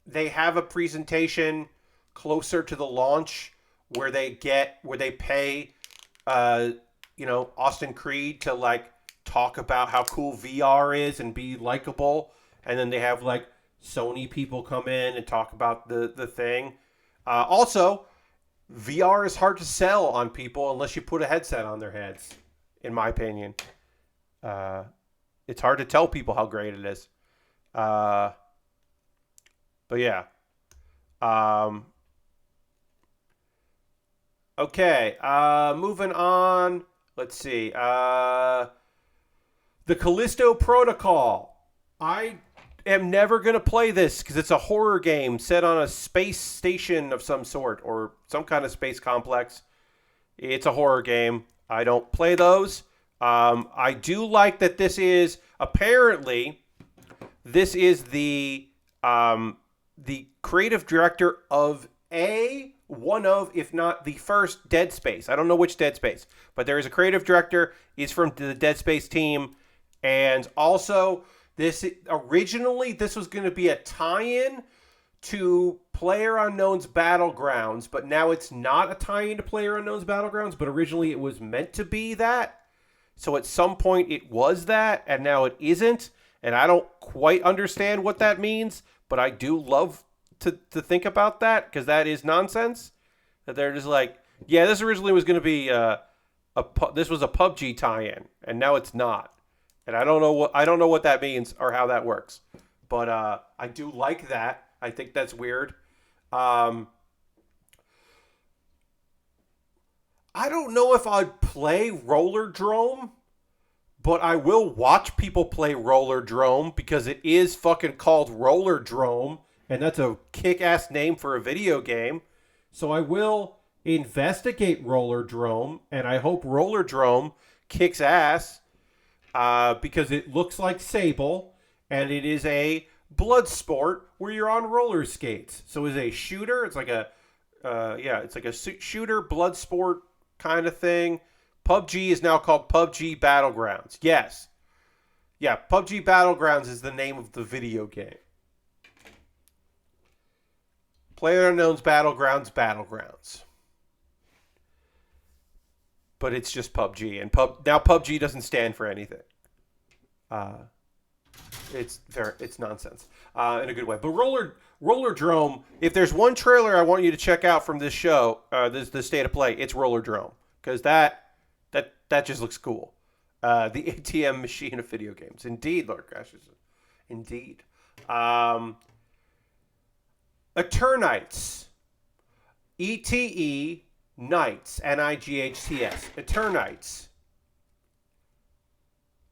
they have a presentation closer to the launch where they pay Austin Creed to like talk about how cool VR is and be likable, and then they have like Sony people come in and talk about the thing. Also, VR is hard to sell on people unless you put a headset on their heads, in my opinion. It's hard to tell people how great it is. But yeah. Okay, moving on. Let's see. The Callisto Protocol. I am never going to play this because it's a horror game set on a space station of some sort or some kind of space complex. It's a horror game. I don't play those. I do like that this is apparently the creative director of one of, if not the first, Dead Space. I don't know which Dead Space, but there is a creative director. He's from the Dead Space team, and also this was going to be a tie-in to PlayerUnknown's Battlegrounds, but now it's not a tie-in to PlayerUnknown's Battlegrounds, but originally it was meant to be that. So at some point it was that, and now it isn't, and I don't quite understand what that means, but I do love to think about that, because that is nonsense. That they're just like, yeah, this originally was going to be this was a PUBG tie-in, and now it's not. And I don't know what that means or how that works. But I do like that. I think that's weird. I don't know if I'd play Rollerdrome, but I will watch people play Rollerdrome because it is fucking called Rollerdrome, and that's a kick-ass name for a video game. So I will investigate Rollerdrome, and I hope Rollerdrome kicks ass because it looks like Sable, and it is a blood sport where you're on roller skates. So it's a shooter. It's like a shooter blood sport kind of thing. PUBG is now called PUBG Battlegrounds. Yes. Yeah, PUBG Battlegrounds is the name of the video game. PlayerUnknown's Battlegrounds. But it's just PUBG, and now PUBG doesn't stand for anything. It's nonsense in a good way. But Rollerdrome, if there's one trailer I want you to check out from this show, the State of Play, it's Rollerdrome, because that just looks cool. The ATM machine of video games, indeed, Lord Crashes, indeed. Eternites, ETE Nights, NIGHTS. Eternites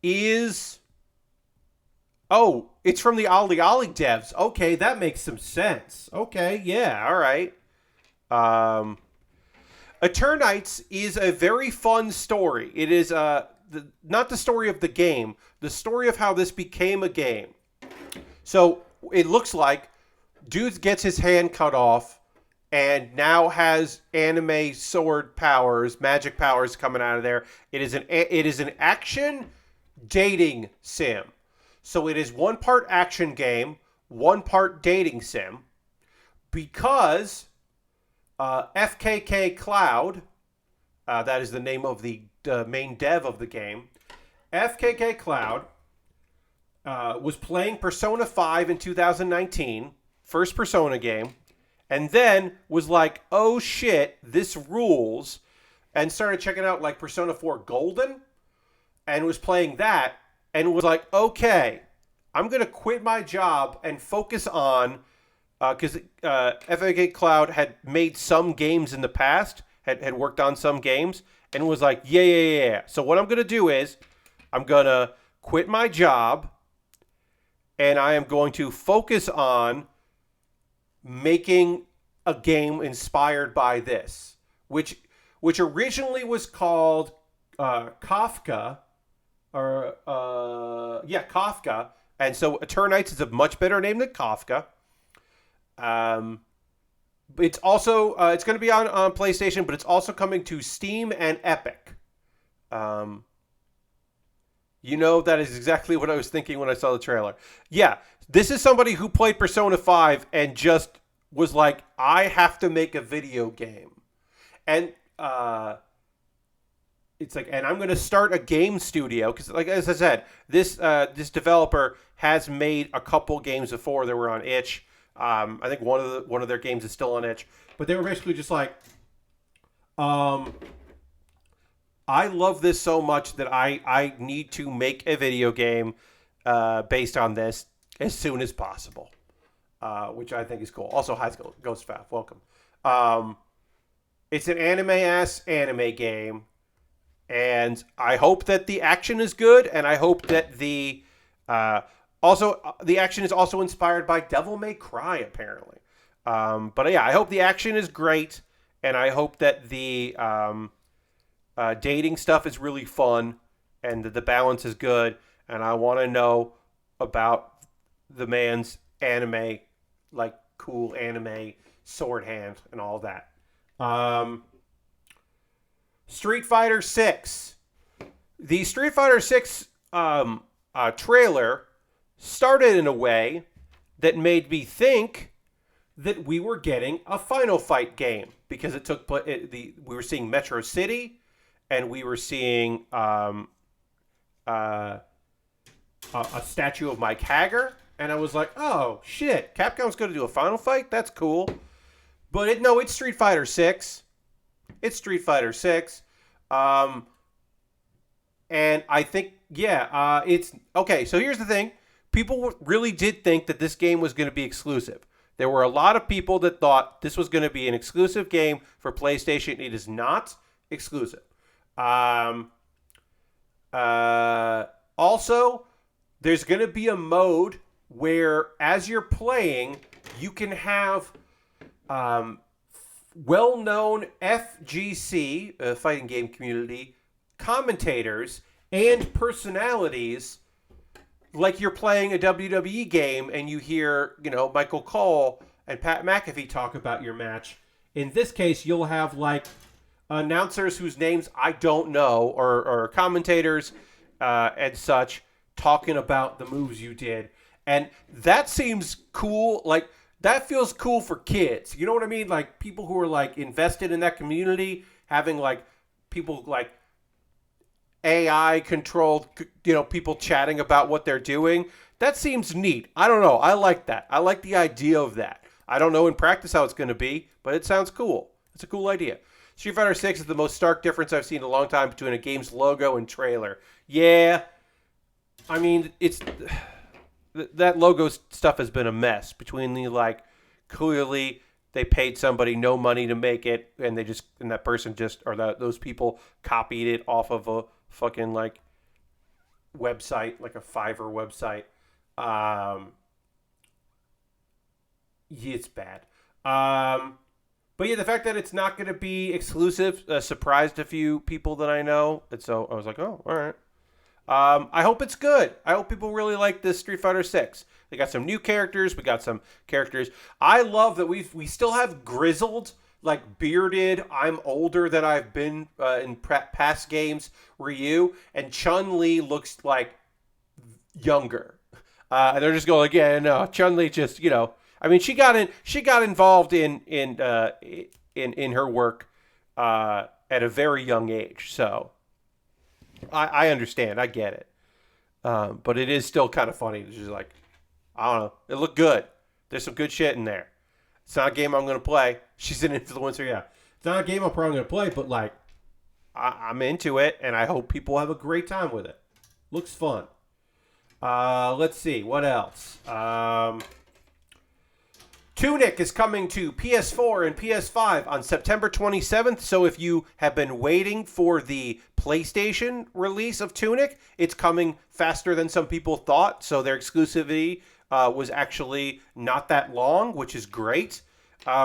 is, it's from the Ollie Ollie devs. Okay, that makes some sense. Okay, yeah, all right. Eternites is a very fun story. It is not the story of the game, the story of how this became a game. So it looks like dude gets his hand cut off and now has anime sword powers, magic powers coming out of there. It is an action dating sim. So it is one part action game, one part dating sim, because FKK Cloud, that is the name of the main dev of the game, FKK Cloud was playing Persona 5 in 2019, first Persona game, and then was like, oh shit, this rules, and started checking out like Persona 4 Golden, and was playing that, and was like, okay, I'm going to quit my job and focus on, because FKK Cloud had made some games in the past, had worked on some games, and was like, yeah. So what I'm going to do is, I'm going to quit my job, and I am going to focus on making a game inspired by this, which originally was called Kafka, Kafka, and so Eternites is a much better name than Kafka. It's also it's going to be on PlayStation, but it's also coming to Steam and Epic. That is exactly what I was thinking when I saw the trailer. Yeah, this is somebody who played Persona 5 and just was like, I have to make a video game. And it's like, and I'm going to start a game studio, because, like, as I said, this developer has made a couple games before that were on Itch. I think one of their games is still on Itch, but they were basically just like, I love this so much that I need to make a video game based on this as soon as possible, which I think is cool. Also, hi, Ghost Faf, welcome. It's an anime-ass anime game, and I hope that the action is good, and I hope that the Also, the action is also inspired by Devil May Cry, apparently. But yeah, I hope the action is great, and I hope that the dating stuff is really fun, and that the balance is good. And I want to know about the man's anime, like cool anime sword hand and all that. Um, Street Fighter 6. The Street Fighter 6 trailer started in a way that made me think that we were getting a Final Fight game, because it took we were seeing Metro City, and we were seeing a statue of Mike Hager, and I was like, oh shit, Capcom's going to do a Final Fight? That's cool. But it's Street Fighter 6. It's Street Fighter 6. And I think, it's okay. So here's the thing. People really did think that this game was going to be exclusive. There were a lot of people that thought this was going to be an exclusive game for PlayStation. It is not exclusive. Also, there's going to be a mode where, as you're playing, you can have well-known FGC, fighting game community, commentators and personalities, like you're playing a WWE game and you hear, Michael Cole and Pat McAfee talk about your match. In this case, you'll have like announcers whose names I don't know, or commentators and such, talking about the moves you did. And that seems cool. Like, that feels cool for kids. You know what I mean? Like, people who are like invested in that community, having like people like AI controlled, people chatting about what they're doing. That seems neat. I don't know. I like that. I like the idea of that. I don't know in practice how it's going to be, but it sounds cool. It's a cool idea. Street Fighter 6 is the most stark difference I've seen in a long time between a game's logo and trailer. Yeah. I mean, that logo stuff has been a mess between clearly they paid somebody no money to make it, and that person those people copied it off of a fucking website, like a Fiverr website. It's bad. But yeah, the fact that it's not going to be exclusive surprised a few people that I know, and so I was like, oh, all right. I hope it's good. I hope people really like this Street Fighter 6. They got some new characters. We got some characters. I love that we still have grizzled, bearded, I'm older than I've been in past games, Ryu. And Chun-Li looks younger. And they're just going, no, Chun-Li just, I mean, she got involved in her work at a very young age. So I understand. I get it. But it is still kind of funny. It's just I don't know. It looked good. There's some good shit in there. It's not a game I'm going to play. She's an influencer, yeah. It's not a game I'm probably going to play, but I'm into it, and I hope people have a great time with it. Looks fun. Let's see. What else? Tunic is coming to PS4 and PS5 on September 27th. So if you have been waiting for the PlayStation release of Tunic, it's coming faster than some people thought. So their exclusivity was actually not that long, which is great,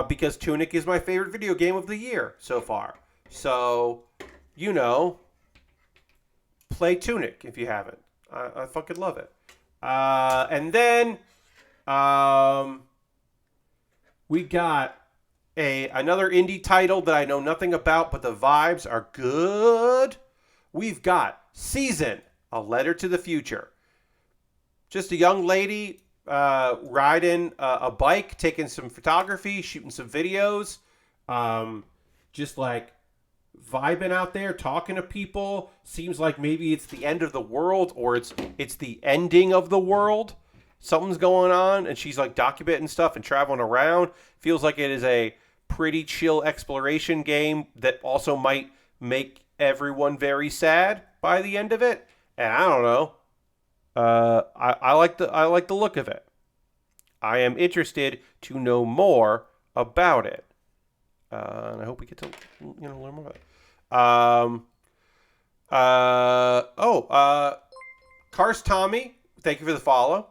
because Tunic is my favorite video game of the year so far. So, play Tunic if you haven't. I fucking love it. And then we got another indie title that I know nothing about, but the vibes are good. We've got Season, A Letter to the Future. Just a young lady riding a bike, taking some photography, shooting some videos, just vibing out there, talking to people. Seems like maybe it's the end of the world, or it's the ending of the world. Something's going on, and she's documenting stuff and traveling around. Feels like it is a pretty chill exploration game that also might make everyone very sad by the end of it. And I don't know. I like the look of it. I am interested to know more about it. And I hope we get to learn more about it. Cars Tommy, thank you for the follow.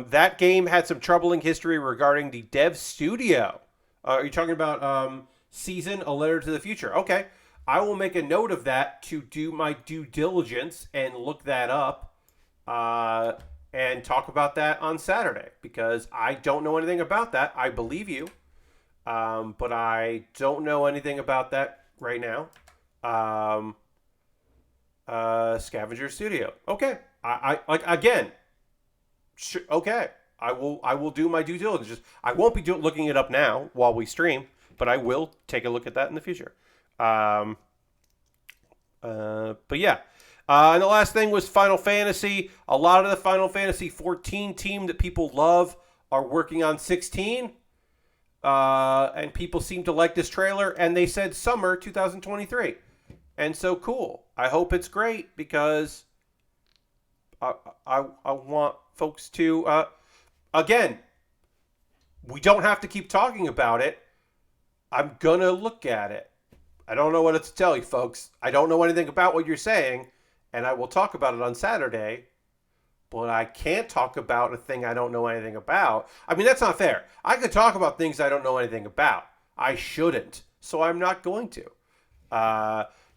That game had some troubling history regarding the dev studio. Are you talking about Season, A Letter to the Future? Okay. I will make a note of that to do my due diligence and look that up and talk about that on Saturday, because I don't know anything about that. I believe you, but I don't know anything about that right now. Scavenger Studio. Okay. I like, again. Okay. I will do my due diligence. I won't be looking it up now while we stream, but I will take a look at that in the future. But yeah. And the last thing was Final Fantasy. A lot of the Final Fantasy 14 team that people love are working on 16. And people seem to like this trailer, and they said summer 2023. And so cool. I hope it's great, because I want folks to... again, we don't have to keep talking about it. I'm going to look at it. I don't know what to tell you, folks. I don't know anything about what you're saying, and I will talk about it on Saturday, but I can't talk about a thing I don't know anything about. I mean, that's not fair. I could talk about things I don't know anything about. I shouldn't, so I'm not going to.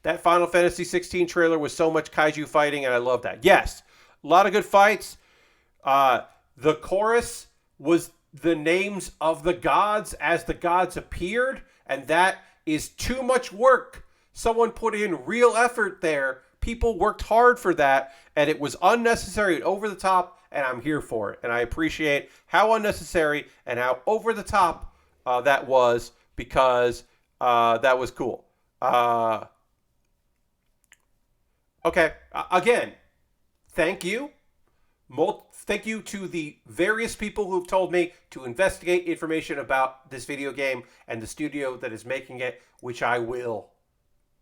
That Final Fantasy 16 trailer was so much kaiju fighting, and I love that. Yes, a lot of good fights. The chorus was the names of the gods as the gods appeared, and that is too much work. Someone put in real effort there. People worked hard for that, and it was unnecessary and over the top, and I'm here for it. And I appreciate how unnecessary and how over the top that was, because that was cool. Okay, again, thank you. Thank you to the various people who've told me to investigate information about this video game and the studio that is making it, which I will.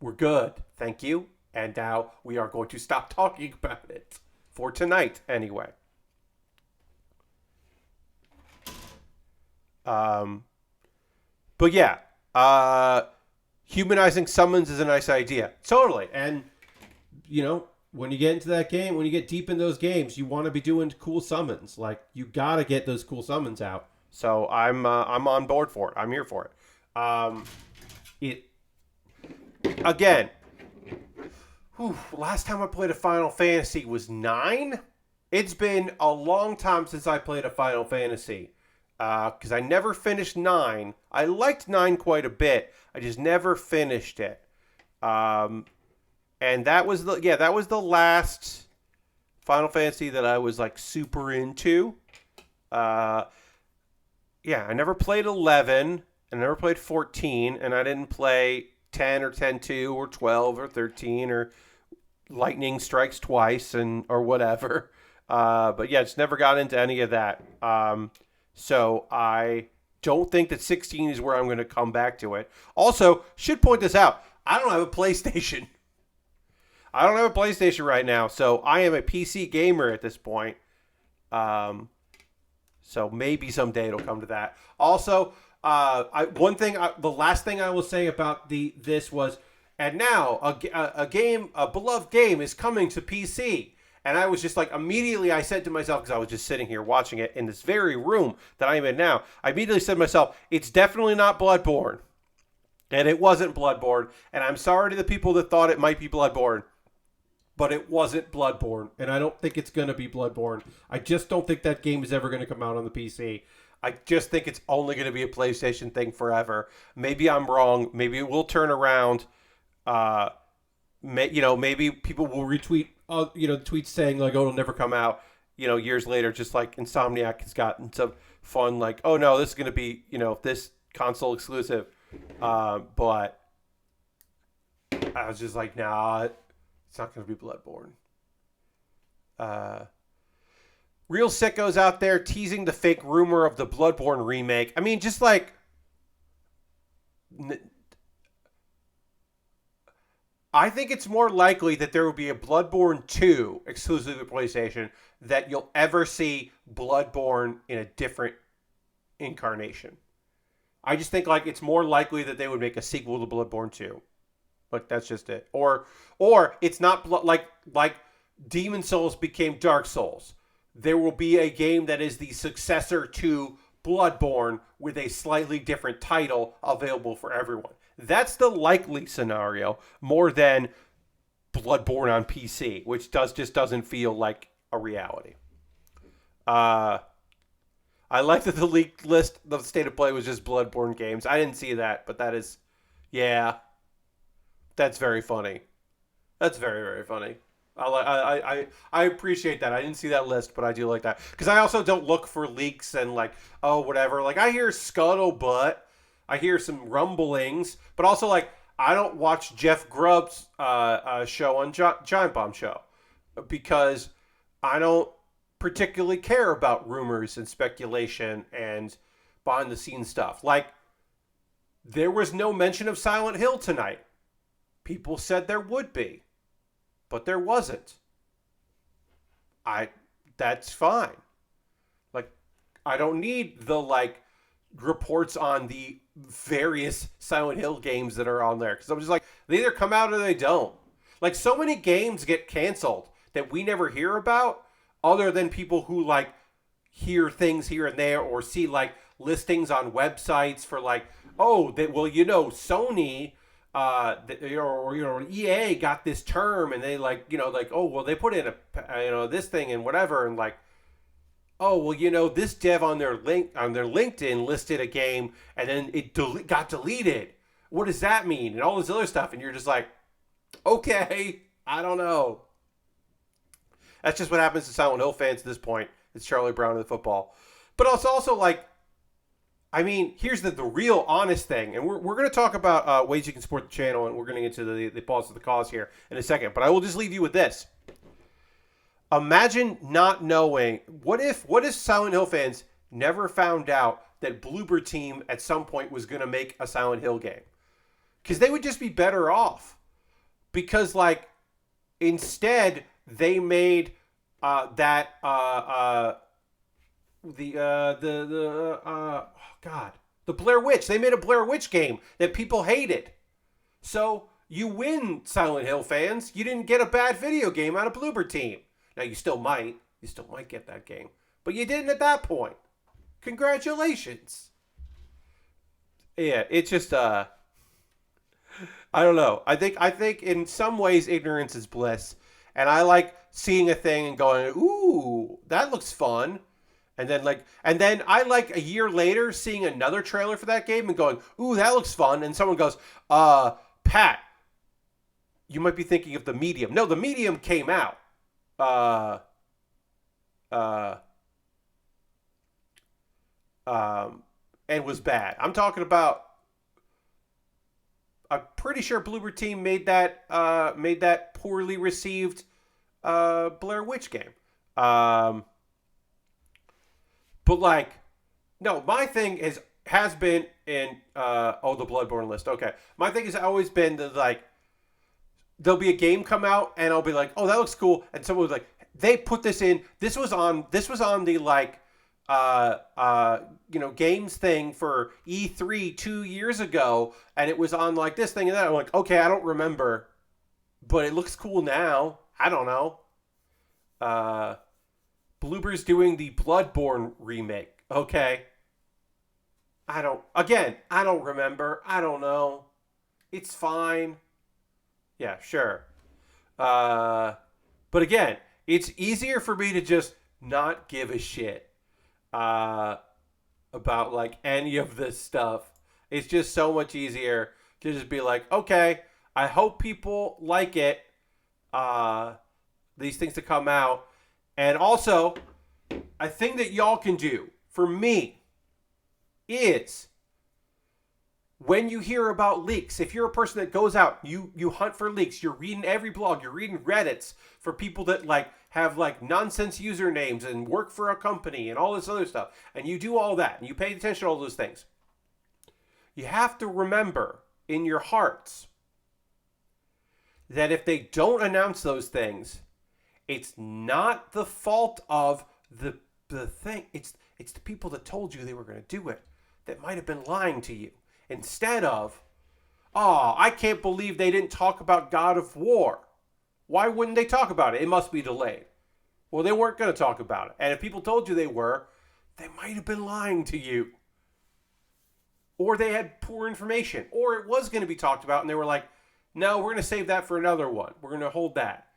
We're good. Thank you. And now we are going to stop talking about it. For tonight, anyway. But yeah. Humanizing summons is a nice idea. Totally. And, you know, when you get into that game, when you get deep in those games, you want to be doing cool summons. Like, you got to get those cool summons out. So I'm on board for it. I'm here for it. Again, last time I played a Final Fantasy was 9. It's been a long time since I played a Final Fantasy, because I never finished 9. I liked 9 quite a bit. I just never finished it. And that was the last Final Fantasy that I was like super into. I never played 11, I never played 14, and I didn't play 10 or 10-2 or 12 or 13 or Lightning Strikes Twice or whatever. But yeah, just never got into any of that. So I don't think that 16 is where I'm going to come back to it. Also, should point this out. I don't have a PlayStation. I don't have a PlayStation right now, so I am a PC gamer at this point. So maybe someday it'll come to that. Also, the last thing I will say about this was, and now a beloved game is coming to PC. And I was just like, immediately I said to myself, because I was just sitting here watching it in this very room that I'm in now, I immediately said to myself, it's definitely not Bloodborne. And it wasn't Bloodborne. And I'm sorry to the people that thought it might be Bloodborne. But it wasn't Bloodborne. And I don't think it's going to be Bloodborne. I just don't think that game is ever going to come out on the PC. I just think it's only going to be a PlayStation thing forever. Maybe I'm wrong. Maybe it will turn around. Maybe people will retweet, tweets saying like, "Oh, it'll never come out." Years later, just like Insomniac has gotten some fun, like, "Oh no, this is going to be, this console exclusive." But I was just like, "Nah, it's not going to be Bloodborne." Real sickos out there teasing the fake rumor of the Bloodborne remake. I mean, just like, I think it's more likely that there will be a Bloodborne 2 exclusive to PlayStation that you'll ever see Bloodborne in a different incarnation. I just think like it's more likely that they would make a sequel to Bloodborne 2. Like, that's just it. Or it's not like Demon Souls became Dark Souls. there will be a game that is the successor to Bloodborne with a slightly different title available for everyone. That's the likely scenario more than Bloodborne on PC, which just doesn't feel like a reality. I like that the leaked list of the state of play was just Bloodborne games. I didn't see that, but that is, yeah, that's very funny. That's very, very funny. I appreciate that. I didn't see that list, but I do like that because I also don't look for leaks and like, oh, whatever. Like I hear scuttlebutt, I hear some rumblings, but also like I don't watch Jeff Grubb's show on Giant Bomb Show because I don't particularly care about rumors and speculation and behind the scenes stuff. Like there was no mention of Silent Hill tonight. People said there would be. But there wasn't. That's fine. Like, I don't need the, like, reports on the various Silent Hill games that are on there. Because I'm just like, they either come out or they don't. Like, so many games get canceled that we never hear about, other than people who, like, hear things here and there or see, like, listings on websites for, like, oh, Sony... EA got this term and they they put in this thing and whatever and like, this dev on their LinkedIn listed a game and then it got deleted. What does that mean? And all this other stuff. And you're just like, okay, I don't know. That's just what happens to Silent Hill fans at this point. It's Charlie Brown of the football. But it's also like, I mean, here's the real honest thing, and we're going to talk about ways you can support the channel, and we're going to get into the pause of the cause here in a second, but I will just leave you with this. Imagine not knowing, what if Silent Hill fans never found out that Bloober Team at some point was going to make a Silent Hill game? Because they would just be better off. Because, like, instead, they made the Blair Witch. They made a Blair Witch game that people hated. So you win, Silent Hill fans. You didn't get a bad video game out of Bloober Team. Now you still might. You still might get that game. But you didn't at that point. Congratulations. Yeah, it's just I don't know. I think in some ways ignorance is bliss. And I like seeing a thing and going, ooh, that looks fun. And then I like a year later seeing another trailer for that game and going, ooh, that looks fun. And someone goes, Pat, you might be thinking of The Medium. No, The Medium came out. And was bad. I'm talking about, I'm pretty sure Bloober Team made that poorly received Blair Witch game. But like, no, my thing has been in the Bloodborne list. Okay, my thing has always been that like there'll be a game come out and I'll be like, oh, that looks cool, and someone was like, they put this in. This was on the like games thing for E3 2 years ago, and it was on like this thing and that. I'm like, okay, I don't remember, but it looks cool now. I don't know. Bloober's doing the Bloodborne remake. Okay. I don't remember. I don't know. It's fine. Yeah, sure. But again, it's easier for me to just not give a shit about like any of this stuff. It's just so much easier to just be like, okay, I hope people like it. These things to come out. And also, a thing that y'all can do for me is when you hear about leaks, if you're a person that goes out, you hunt for leaks, you're reading every blog, you're reading Reddits for people that like have like nonsense usernames and work for a company and all this other stuff, and you do all that and you pay attention to all those things. You have to remember in your hearts that if they don't announce those things, it's not the fault of the thing. It's the people that told you they were going to do it that might have been lying to you. Instead of, oh, I can't believe they didn't talk about God of War. Why wouldn't they talk about it? It must be delayed. Well, they weren't going to talk about it. And if people told you they were, they might have been lying to you. Or they had poor information. Or it was going to be talked about and they were like, no, we're going to save that for another one. We're going to hold that.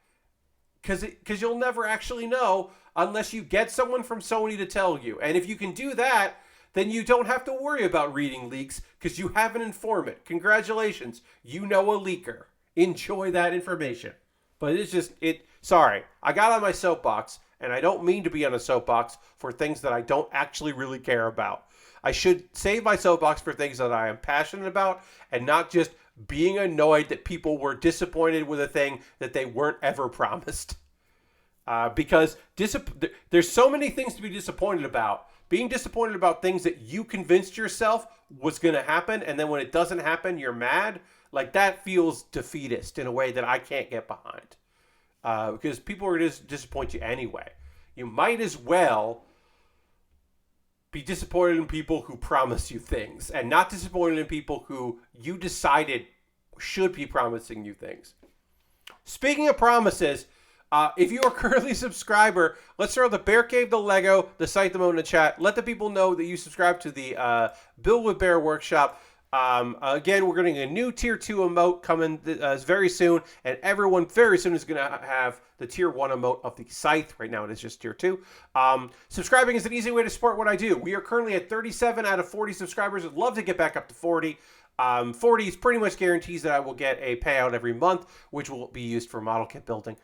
Because you'll never actually know unless you get someone from Sony to tell you. And if you can do that, then you don't have to worry about reading leaks because you have an informant. Congratulations. You know a leaker. Enjoy that information. But it's just, sorry, I got on my soapbox, and I don't mean to be on a soapbox for things that I don't actually really care about. I should save my soapbox for things that I am passionate about and not just being annoyed that people were disappointed with a thing that they weren't ever promised. Because there's so many things to be disappointed about. Being disappointed about things that you convinced yourself was going to happen, and then when it doesn't happen, you're mad. Like, that feels defeatist in a way that I can't get behind. Because people are going to disappoint you anyway. You might as well be disappointed in people who promise you things and not disappointed in people who you decided should be promising you things. Speaking of promises, if you are currently a subscriber, let's throw the Bear Cave, the Lego, the site, the mode in the chat. Let the people know that you subscribe to the Build With Baer Workshop. Again, we're getting a new Tier 2 emote coming very soon, and everyone very soon is going to have the Tier 1 emote of the Scythe. Right now it is just Tier 2. Subscribing is an easy way to support what I do. We are currently at 37 out of 40 subscribers. I'd love to get back up to 40. 40 is pretty much guarantees that I will get a payout every month, which will be used for model kit building.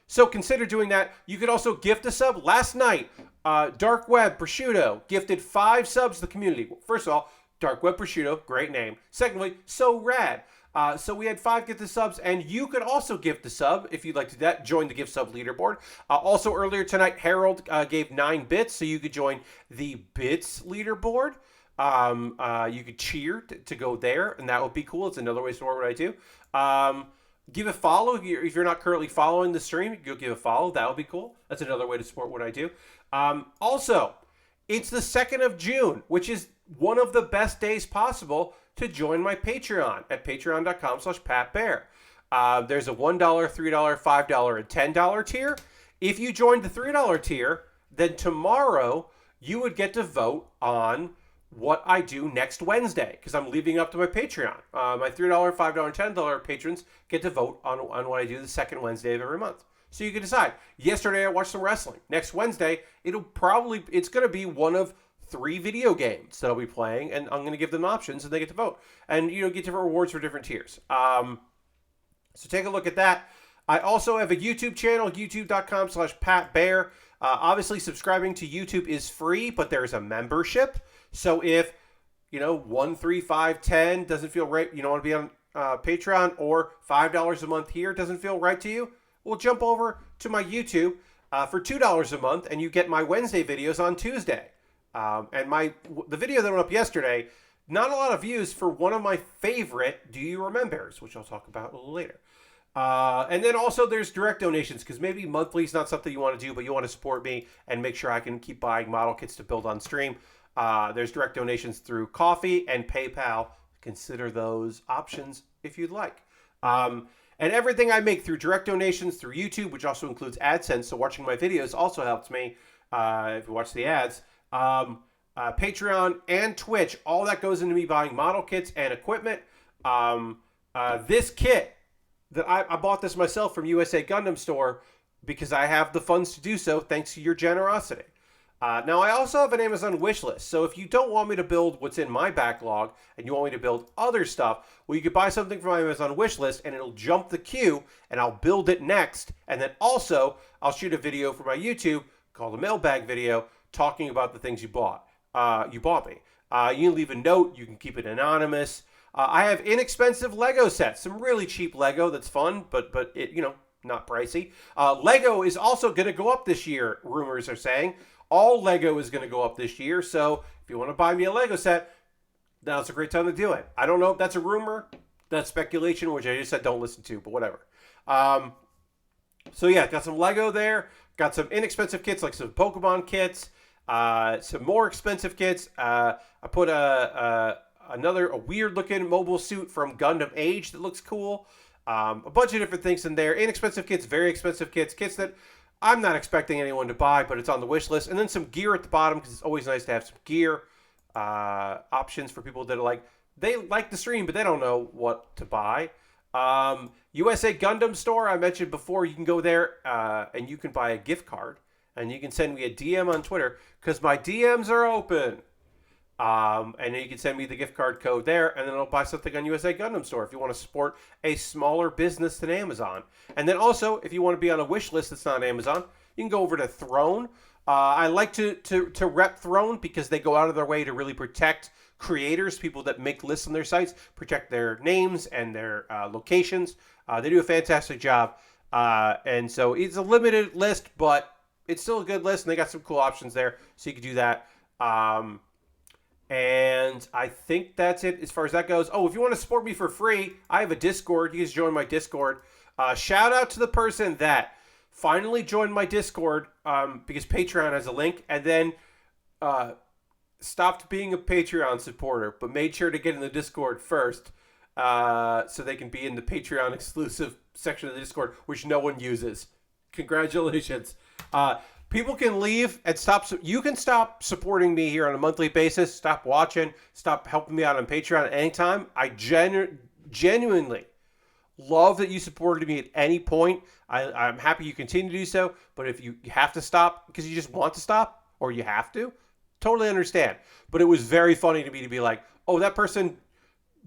So consider doing that. You could also gift a sub. Last night, Dark Web Prosciutto gifted 5 subs to the community. First of all, Dark Web Prosciutto, great name. Secondly, so rad. So we had 5 gift subs, and you could also gift a sub if you'd like to do that. Join the gift sub leaderboard. Also earlier tonight, Harold gave 9 bits, so you could join the bits leaderboard. You could cheer to go there, and that would be cool. It's another way to support what I do. Give a follow. If you're not currently following the stream, you'll give a follow. That would be cool. That's another way to support what I do. Also, it's the 2nd of June, which is one of the best days possible to join my Patreon at patreon.com/PatBear. There's a $1, $3, $5, and $10 tier. If you joined the $3 tier, then tomorrow you would get to vote on what I do next Wednesday, because I'm leaving up to my Patreon. My $3, $5, and $10 patrons get to vote on what I do the second Wednesday of every month. So you can decide. Yesterday I watched some wrestling. Next Wednesday, it's going to be one of 3 video games that I'll be playing, and I'm going to give them options, and they get to vote. And, get different rewards for different tiers. So take a look at that. I also have a YouTube channel, youtube.com/PatBear. Obviously, subscribing to YouTube is free, but there's a membership. So if, 1, 3, 5, 10 doesn't feel right, you don't want to be on Patreon, or $5 a month here doesn't feel right to you, well, jump over to my YouTube for $2 a month, and you get my Wednesday videos on Tuesday. And the video that went up yesterday, not a lot of views for one of my favorite Do You Remembaers, which I'll talk about a little later. And then also there's direct donations, because maybe monthly is not something you want to do, but you want to support me and make sure I can keep buying model kits to build on stream. There's direct donations through Ko-fi and PayPal. Consider those options if you'd like. And everything I make through direct donations through YouTube, which also includes AdSense, so watching my videos also helps me if you watch the ads. Patreon and Twitch, all that goes into me buying model kits and equipment. This kit, that I bought this myself from USA Gundam Store because I have the funds to do so thanks to your generosity. Now, I also have an Amazon wish list, so if you don't want me to build what's in my backlog and you want me to build other stuff, well, you could buy something from my Amazon wish list and it'll jump the queue and I'll build it next. And then also, I'll shoot a video for my YouTube called a mailbag video talking about the things you bought me. You can leave a note, you can keep it anonymous. I have inexpensive Lego sets, some really cheap Lego that's fun, but it, not pricey. Lego is also going to go up this year, rumors are saying. All Lego is going to go up this year, so if you want to buy me a Lego set, now's a great time to do it. I don't know if that's a rumor, that's speculation, which I just said don't listen to, but whatever. So yeah, got some Lego there, got some inexpensive kits like some Pokemon kits, some more expensive kits. I put a weird looking mobile suit from Gundam Age that looks cool. A bunch of different things in there. Inexpensive kits, very expensive kits, kits that I'm not expecting anyone to buy, but it's on the wish list. And then some gear at the bottom because it's always nice to have some gear options for people that are like, they like the stream, but they don't know what to buy. USA Gundam store, I mentioned before, you can go there and you can buy a gift card. And you can send me a DM on Twitter because my DMs are open. And then you can send me the gift card code there, and then I'll buy something on USA Gundam Store if you want to support a smaller business than Amazon. And then also, if you want to be on a wish list that's not Amazon, you can go over to Throne. I like to rep Throne because they go out of their way to really protect creators, people that make lists on their sites, protect their names and their locations. They do a fantastic job. And so it's a limited list, but it's still a good list, and they got some cool options there, so you can do that. And I think that's it as far as that goes. Oh, if you want to support me for free, I have a Discord. You guys join my Discord. Shout out to the person that finally joined my Discord because Patreon has a link, and then stopped being a Patreon supporter, but made sure to get in the Discord first so they can be in the Patreon exclusive section of the Discord, which no one uses. Congratulations. People can leave and stop. You can stop supporting me here on a monthly basis. Stop watching. Stop helping me out on Patreon at any time. I genuinely love that you supported me at any point. I'm happy you continue to do so. But if you have to stop because you just want to stop or you have to, totally understand. But it was very funny to me to be like, oh, that person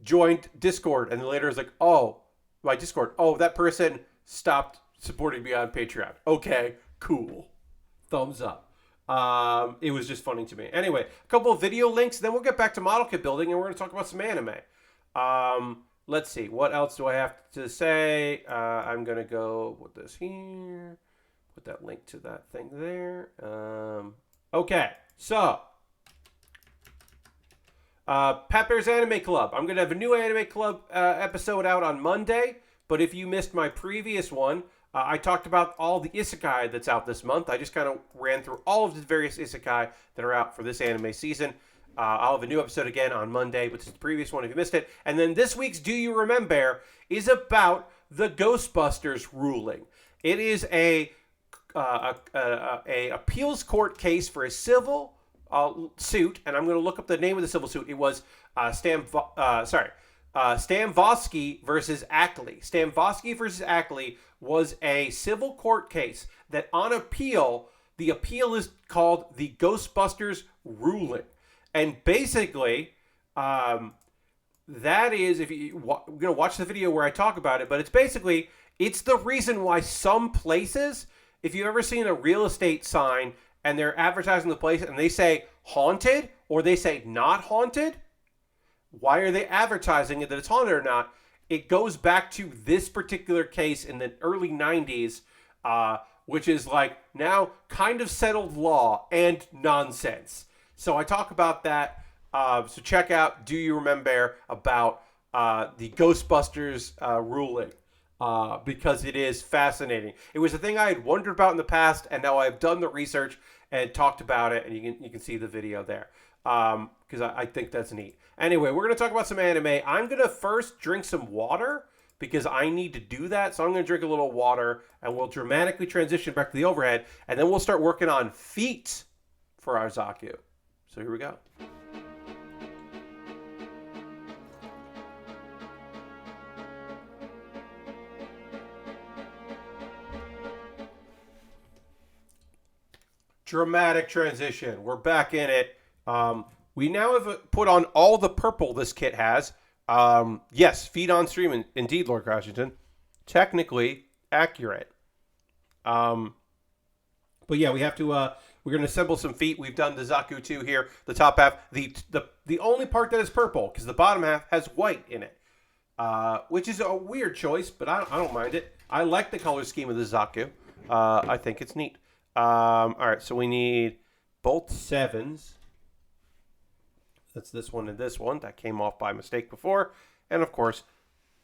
joined Discord. And then later it's like, oh, my Discord. Oh, that person stopped supporting me on Patreon. Okay, cool. Thumbs up. It was just funny to me. Anyway, a couple of video links, then we'll get back to model kit building, and we're going to talk about some anime. Let's see. What else do I have to say? I'm going to go with this here. Put that link to that thing there. Okay, so Pat Bear's Anime Club. I'm going to have a new Anime Club episode out on Monday, but if you missed my previous one, I talked about all the isekai that's out this month. I just kind of ran through all of the various isekai that are out for this anime season. I'll have a new episode again on Monday, which is the previous one if you missed it. And then this week's Do You Remembaer is about the Ghostbusters ruling. It is a appeals court case for a civil suit, and I'm going to look up the name of the civil suit. It was Stamvosky versus Ackley. Stamvosky versus Ackley was a civil court case that on appeal, the appeal is called the Ghostbusters ruling. And basically, that is, if you're going to watch the video where I talk about it, but it's basically, it's the reason why some places, if you've ever seen a real estate sign and they're advertising the place and they say haunted or they say not haunted, why are they advertising it that it's haunted or not? It goes back to this particular case in the early 90s, which is like now kind of settled law and nonsense. So I talk about that. So check out Do You Remembaer about the Ghostbusters ruling because it is fascinating. It was a thing I had wondered about in the past, and now I've done the research and talked about it, and you can see the video there because I think that's neat. Anyway, we're going to talk about some anime. I'm going to first drink some water because I need to do that. So I'm going to drink a little water, and we'll dramatically transition back to the overhead, and then we'll start working on feet for our Zaku. So here we go. Dramatic transition. We're back in it. We now have put on all the purple this kit has. Yes, feet on stream, indeed, Lord Washington. Technically accurate. But yeah, we have to. We're going to assemble some feet. We've done the Zaku II here. The top half, the only part that is purple, because the bottom half has white in it, which is a weird choice, but I don't mind it. I like the color scheme of the Zaku. I think it's neat. All right, so we need both 7s. That's this one and this one. That came off by mistake before. And, of course,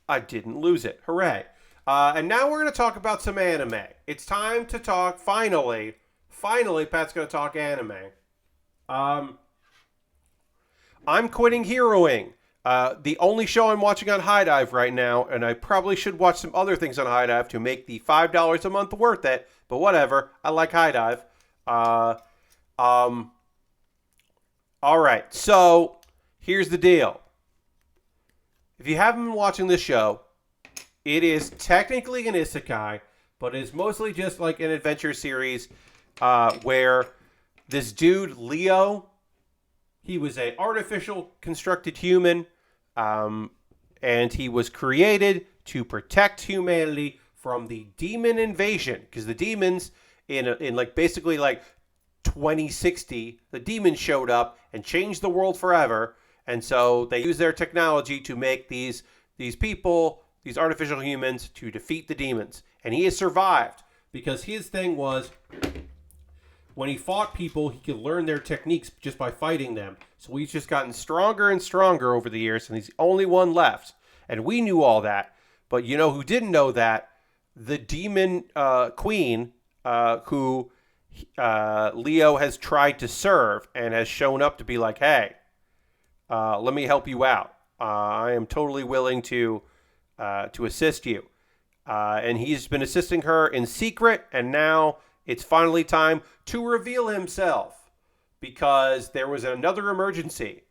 I didn't lose it. Hooray. And now we're going to talk about some anime. It's time to talk, finally, Pat's going to talk anime. I'm quitting heroing. The only show I'm watching on High Dive right now, and I probably should watch some other things on High Dive to make the $5 a month worth it, but whatever. I like High Dive. All right, so here's the deal. If you haven't been watching this show, it is technically an isekai, but it's mostly just like an adventure series where this dude, Leo, he was an artificial constructed human, and he was created to protect humanity from the demon invasion. Because the demons, in like basically like 2060, the demons showed up and changed the world forever. And so they used their technology to make these people, these artificial humans, to defeat the demons. And he has survived because his thing was, when he fought people, he could learn their techniques just by fighting them. So he's just gotten stronger and stronger over the years, and he's the only one left. And we knew all that. But you know who didn't know that? The demon queen, who Leo has tried to serve and has shown up to be like, hey, let me help you out. I am totally willing to assist you. And he's been assisting her in secret, and now it's finally time to reveal himself because there was another emergency.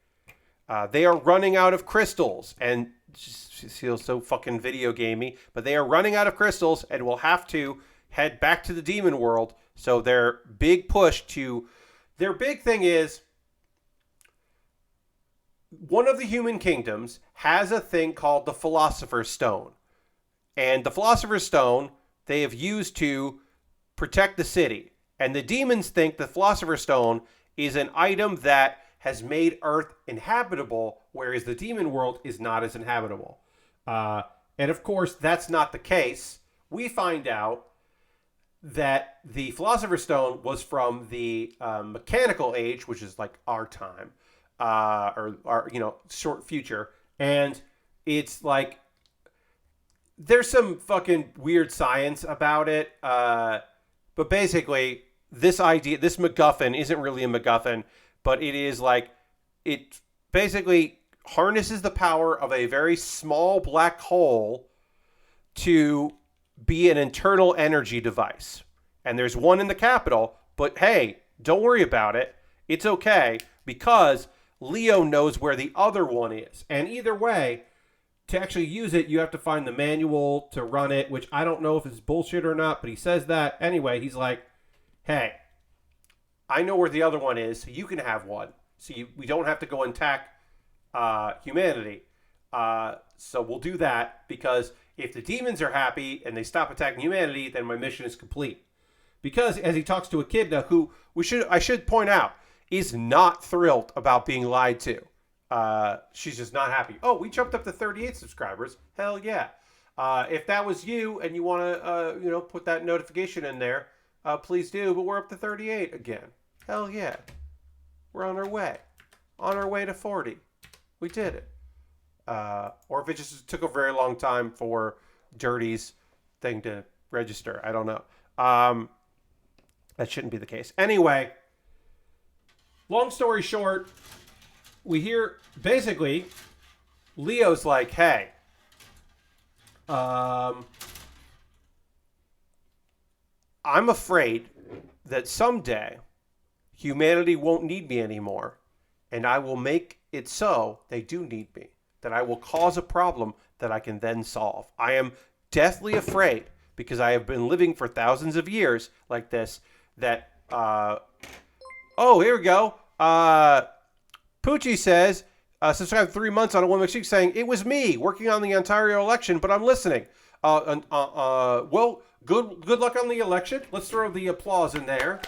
They are running out of crystals, and she feels so fucking video gamey, but they are running out of crystals and will have to head back to the demon world. So their big thing is, one of the human kingdoms has a thing called the Philosopher's Stone. And the Philosopher's Stone they have used to protect the city. And the demons think the Philosopher's Stone is an item that has made Earth inhabitable, whereas the demon world is not as inhabitable. And of course, that's not the case. We find out that the Philosopher's Stone was from the mechanical age, which is like our time, or our, short future. And it's like, there's some fucking weird science about it. But basically, this MacGuffin isn't really a MacGuffin, but it is like, it basically harnesses the power of a very small black hole to be an internal energy device. And there's one in the capital, but hey, don't worry about it. It's okay, because Leo knows where the other one is. And either way, to actually use it, you have to find the manual to run it, which I don't know if it's bullshit or not, but he says that. Anyway, he's like, hey, I know where the other one is, so you can have one. So we don't have to go and attack humanity. So we'll do that, because if the demons are happy and they stop attacking humanity, then my mission is complete. Because as he talks to Echidna, who I should point out, is not thrilled about being lied to. She's just not happy. Oh, we jumped up to 38 subscribers. Hell yeah. If that was you and you want to, put that notification in there, please do. But we're up to 38 again. Hell yeah. We're on our way. On our way to 40. We did it. Or if it just took a very long time for Dirty's thing to register. I don't know. That shouldn't be the case. Anyway, long story short, we hear basically Leo's like, hey, I'm afraid that someday humanity won't need me anymore, and I will make it so they do need me, that I will cause a problem that I can then solve. I am deathly afraid, because I have been living for thousands of years like this, that, oh, here we go. Poochie says, subscribed 3 months on a 1 week streak, saying, it was me working on the Ontario election, but I'm listening. Well, good luck on the election. Let's throw the applause in there.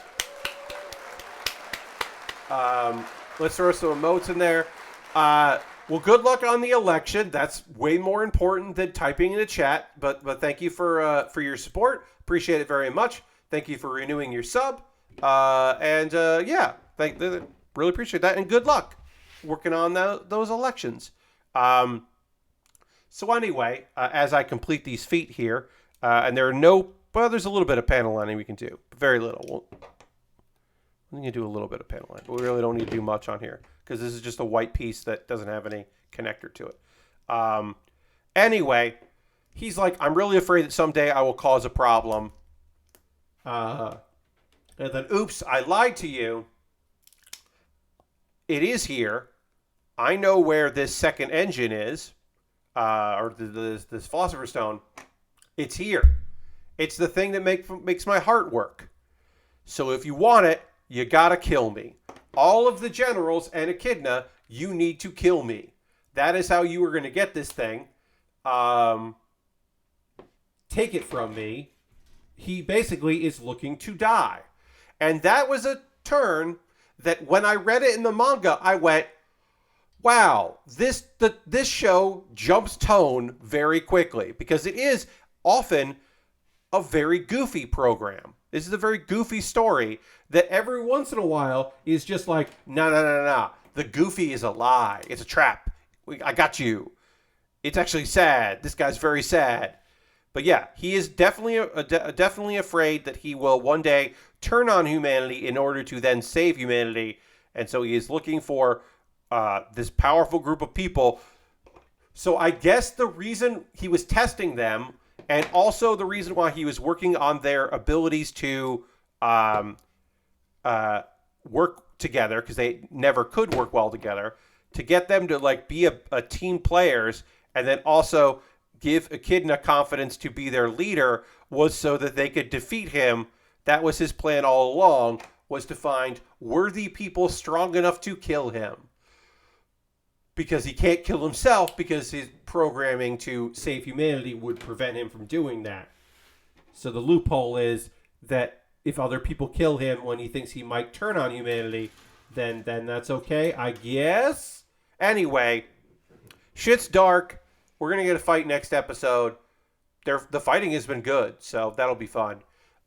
Let's throw some emotes in there. Well, good luck on the election. That's way more important than typing in the chat. But thank you for your support. Appreciate it very much. Thank you for renewing your sub. Yeah, really appreciate that, and good luck working on those elections. So anyway, as I complete these feet here, and there's a little bit of panel lining we can do, but very little. I'm going to do a little bit of paneling, but we really don't need to do much on here because this is just a white piece that doesn't have any connector to it. Anyway, he's like, I'm really afraid that someday I will cause a problem. And then, oops, I lied to you. It is here. I know where this second engine is, or this Philosopher's Stone. It's here. It's the thing that makes my heart work. So if you want it, you gotta kill me. All of the generals and Echidna, you need to kill me. That is how you are going to get this thing. Take it from me. He basically is looking to die. And that was a turn that when I read it in the manga, I went, wow, this show jumps tone very quickly because it is often a very goofy program. This is a very goofy story that every once in a while is just like, no. The goofy is a lie. It's a trap. I got you. It's actually sad. This guy's very sad. But yeah, he is definitely afraid that he will one day turn on humanity in order to then save humanity. And so he is looking for this powerful group of people. So I guess the reason he was testing them, and also the reason why he was working on their abilities to work together, because they never could work well together, to get them to like be a team players, and then also give Echidna confidence to be their leader, was so that they could defeat him. That was his plan all along, was to find worthy people strong enough to kill him. Because he can't kill himself, because his programming to save humanity would prevent him from doing that. So the loophole is that if other people kill him when he thinks he might turn on humanity, then that's okay, I guess? Anyway, shit's dark. We're going to get a fight next episode. The fighting has been good, so that'll be fun.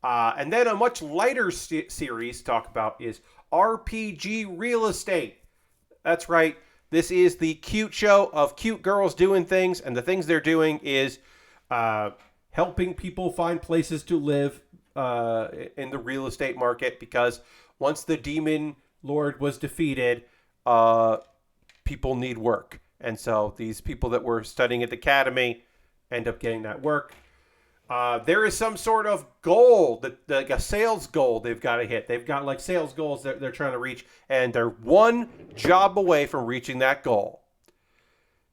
And then a much lighter series to talk about is RPG Real Estate. That's right. This is the cute show of cute girls doing things, and the things they're doing is helping people find places to live in the real estate market, because once the demon lord was defeated, people need work. And so these people that were studying at the academy end up getting that work. There is some sort of goal, like a sales goal they've got to hit. They've got like sales goals that they're trying to reach, and they're one job away from reaching that goal.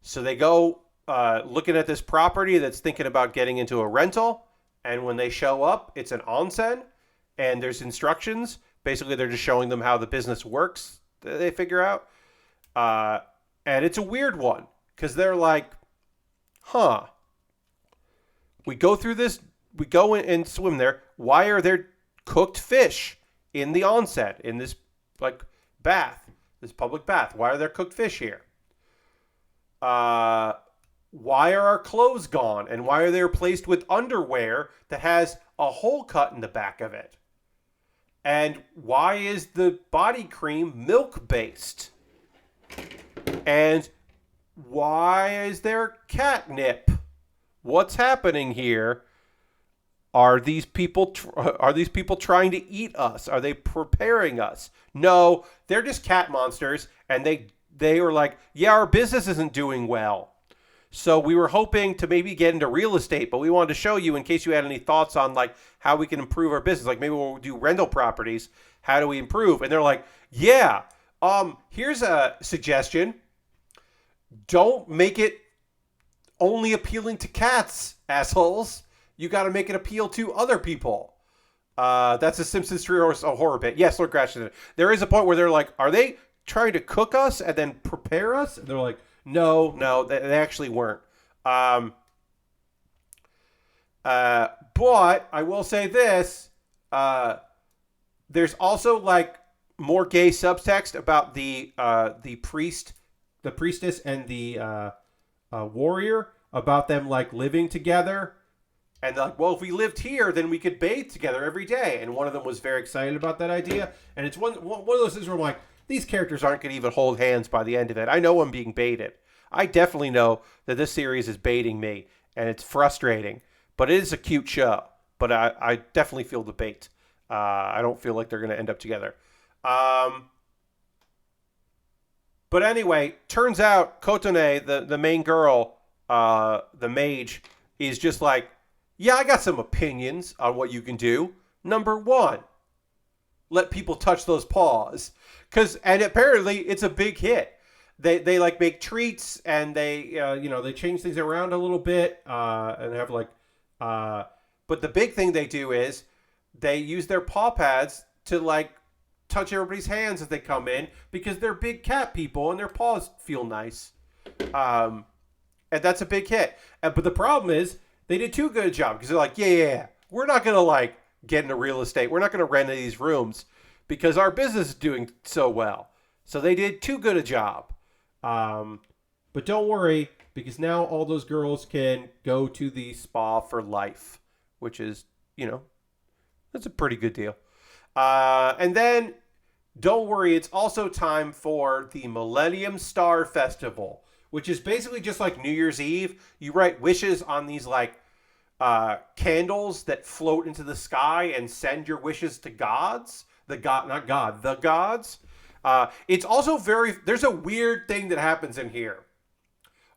So they go looking at this property that's thinking about getting into a rental, and when they show up, it's an onsen, and there's instructions. Basically, they're just showing them how the business works that they figure out. And it's a weird one, because they're like, we go through this, we go in and swim there. Why are there cooked fish in the onset, in this like bath, this public bath? Why are there cooked fish here? Why are our clothes gone? And why are they replaced with underwear that has a hole cut in the back of it? And why is the body cream milk-based? And why is there catnip? What's happening here? Are these people trying to eat us? Are they preparing us? No, they're just cat monsters, and they were like, yeah, our business isn't doing well. So we were hoping to maybe get into real estate, but we wanted to show you in case you had any thoughts on like how we can improve our business. Like maybe we'll do rental properties. How do we improve? And they're like, yeah, here's a suggestion. Don't make it only appealing to cats, assholes. You got to make it appeal to other people. That's a Simpsons horror bit. Yes, Lord Grasham. There is a point where they're like, are they trying to cook us and then prepare us? And they're like, no, they actually weren't. But I will say this. There's also like more gay subtext about the priestess and the warrior, about them like living together, and like, well, if we lived here, then we could bathe together every day. And one of them was very excited about that idea. And it's one of those things where I'm like, these characters aren't going to even hold hands by the end of it. I know I'm being baited. I definitely know that this series is baiting me, and it's frustrating. But it is a cute show. But I definitely feel the bait. I don't feel like they're going to end up together. But anyway, turns out Kotone, the main girl, the mage, is just like, yeah, I got some opinions on what you can do. Number one, let people touch those paws. And apparently it's a big hit. They like make treats and they change things around a little bit and have but the big thing they do is they use their paw pads to like touch everybody's hands as they come in because they're big cat people and their paws feel nice. And that's a big hit. But the problem is they did too good a job because they're like, yeah, we're not going to like get into real estate. We're not going to rent any of these rooms because our business is doing so well. So they did too good a job. But don't worry because now all those girls can go to the spa for life, which is, that's a pretty good deal. And then, don't worry, it's also time for the Millennium Star Festival, which is basically just like New Year's Eve. You write wishes on these candles that float into the sky and send your wishes to gods. The gods. It's also there's a weird thing that happens in here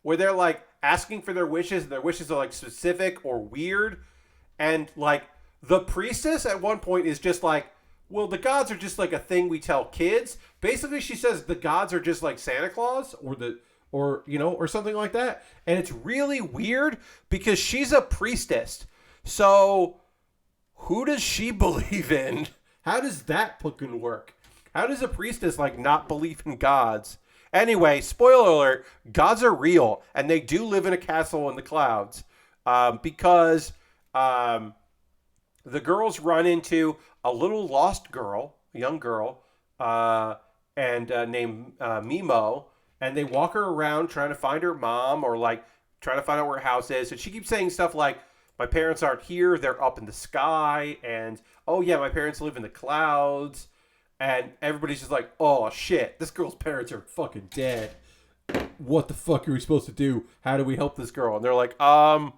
where they're like asking for their wishes and their wishes are like specific or weird. And like the priestess at one point is just like, well, the gods are just like a thing we tell kids. Basically, she says the gods are just like Santa Claus or something like that. And it's really weird because she's a priestess. So who does she believe in? How does that fucking work? How does a priestess like not believe in gods? Anyway, spoiler alert, gods are real and they do live in a castle in the clouds. Because the girls run into a little lost girl, a young girl, named Mimo, and they walk her around trying to find her mom or like trying to find out where her house is. And she keeps saying stuff like, my parents aren't here, they're up in the sky, and oh yeah, my parents live in the clouds. And everybody's just like, oh shit, this girl's parents are fucking dead. What the fuck are we supposed to do? How do we help this girl? And they're like, I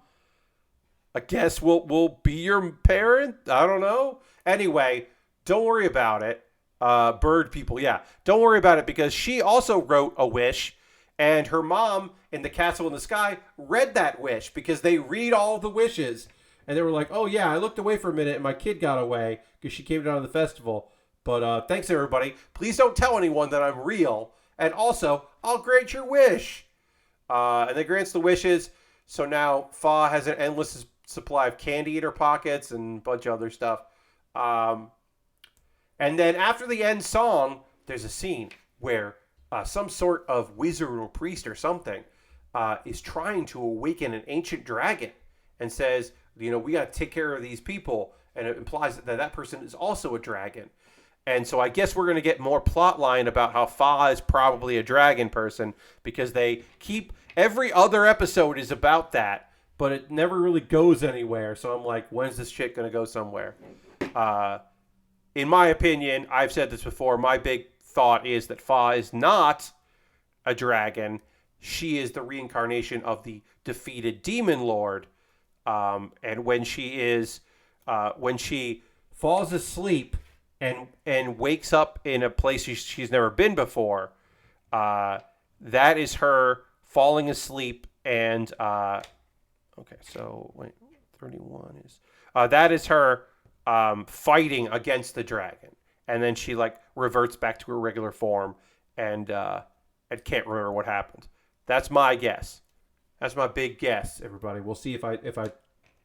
guess we'll be your parent? I don't know. Anyway, don't worry about it. Bird people, yeah. Don't worry about it because she also wrote a wish and her mom in the castle in the sky read that wish because they read all the wishes. And they were like, oh yeah, I looked away for a minute and my kid got away because she came down to the festival. But thanks everybody. Please don't tell anyone that I'm real. And also, I'll grant your wish. And they grants the wishes. So now Fa has an endless supply of candy in her pockets and a bunch of other stuff. And then after the end song, there's a scene where some sort of wizard or priest or something is trying to awaken an ancient dragon and says, we got to take care of these people. And it implies that person is also a dragon. And so I guess we're going to get more plot line about how Fa is probably a dragon person because they keep every other episode is about that, but it never really goes anywhere. So I'm like, when's this shit going to go somewhere? In my opinion, I've said this before, my big thought is that Fa is not a dragon. She is the reincarnation of the defeated demon lord. And when she falls asleep and wakes up in a place she's never been before, that is her falling asleep and okay, so wait, 31 is that is her fighting against the dragon, and then she like reverts back to her regular form and can't remember what happened. That's my guess. That's my big guess, everybody. We'll see if I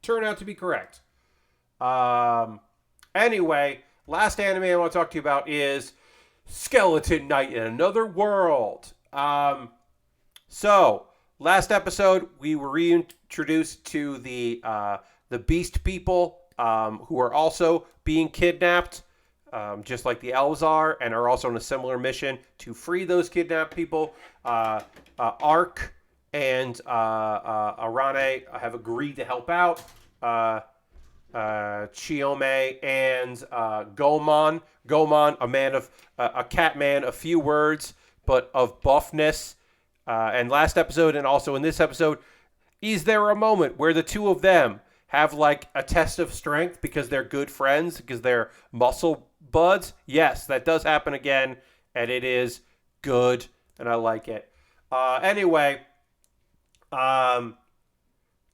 turn out to be correct. Anyway, last anime I want to talk to you about is Skeleton Knight in Another World. So, last episode, we were reintroduced to the beast people who are also being kidnapped, just like the elves are, and are also on a similar mission to free those kidnapped people. Ark and Arane have agreed to help out. Chiome and Gomon. Gomon, a cat man, a few words, but of buffness. And last episode, and also in this episode, is there a moment where the two of them have like a test of strength because they're good friends, because they're muscle buds. Yes, that does happen again, and it is good, and I like it. Anyway,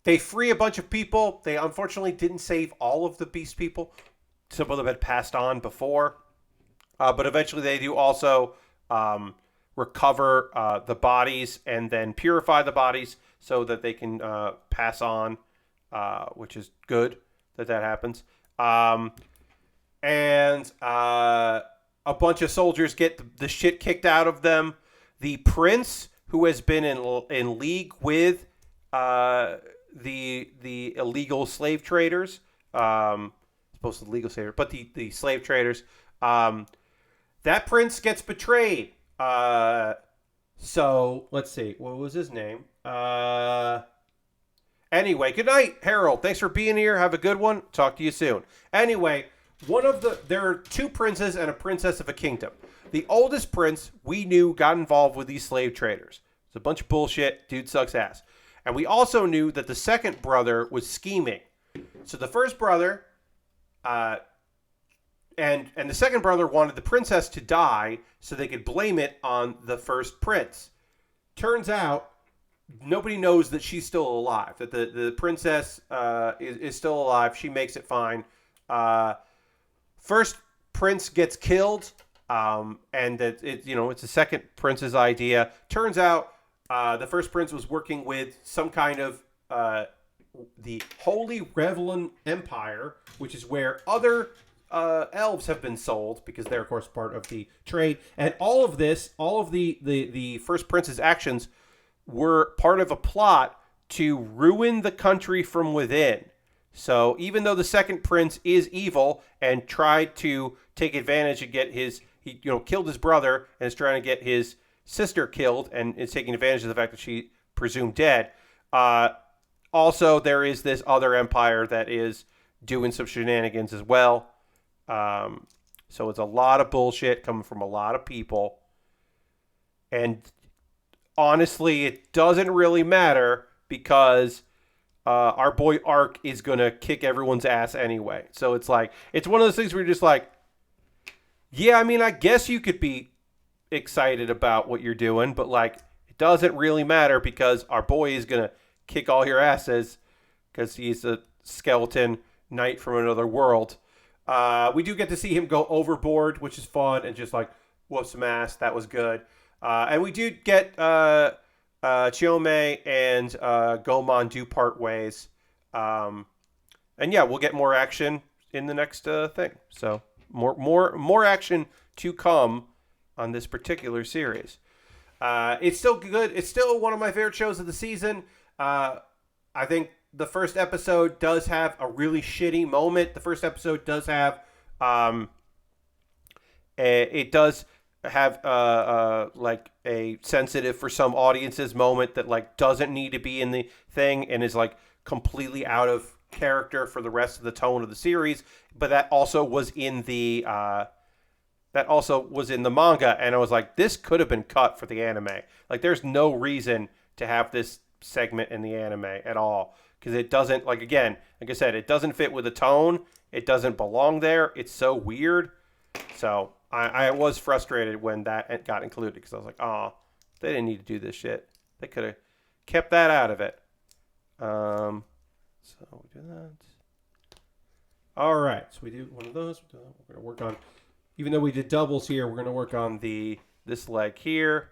they free a bunch of people. They unfortunately didn't save all of the beast people. Some of them had passed on before. But eventually they do also recover the bodies and then purify the bodies so that they can pass on, which is good that happens. And a bunch of soldiers get the shit kicked out of them. The prince, who has been in league with the illegal slave traders, supposed to legal slave, but the slave traders, that prince gets betrayed. So let's see, what was his name? Anyway, good night, Harold. Thanks for being here. Have a good one. Talk to you soon. Anyway, there are two princes and a princess of a kingdom. The oldest prince we knew got involved with these slave traders. It's a bunch of bullshit. Dude sucks ass. And we also knew that the second brother was scheming. So the first brother, and the second brother wanted the princess to die so they could blame it on the first prince. Turns out nobody knows that she's still alive. That the princess is still alive. She makes it fine. First prince gets killed, and that it's the second prince's idea. Turns out the first prince was working with some kind of the Holy Revelant Empire, which is where other elves have been sold because they're of course part of the trade. And all of the first prince's actions were part of a plot to ruin the country from within. So even though the second prince is evil and tried to take advantage and get he killed his brother and is trying to get his sister killed and is taking advantage of the fact that she presumed dead. Also, there is this other empire that is doing some shenanigans as well. So it's a lot of bullshit coming from a lot of people. And honestly, it doesn't really matter because our boy Ark is going to kick everyone's ass anyway. So it's like, it's one of those things where you're just like, yeah, I mean, I guess you could be excited about what you're doing, but like, it doesn't really matter because our boy is going to kick all your asses because he's a skeleton knight from another world. We do get to see him go overboard, which is fun, and just like whoop some ass. That was good. And we do get Chiome and Gomon do part ways. And yeah, we'll get more action in the next thing. So more action to come on this particular series. It's still good. It's still one of my favorite shows of the season. I think the first episode does have a really shitty moment. The first episode does have, it does have like a sensitive for some audiences moment that like doesn't need to be in the thing and is like completely out of character for the rest of the tone of the series. But that also was in the manga, and I was like, this could have been cut for the anime. Like, there's no reason to have this segment in the anime at all because it doesn't, like, again, like I said, it doesn't fit with the tone. It doesn't belong there. It's so weird. So I was frustrated when that got included because I was like, oh, they didn't need to do this shit. They could have kept that out of it. So we do that. All right, so we do one of those. We're going to work on, even though we did doubles here, we're going to work on this leg here.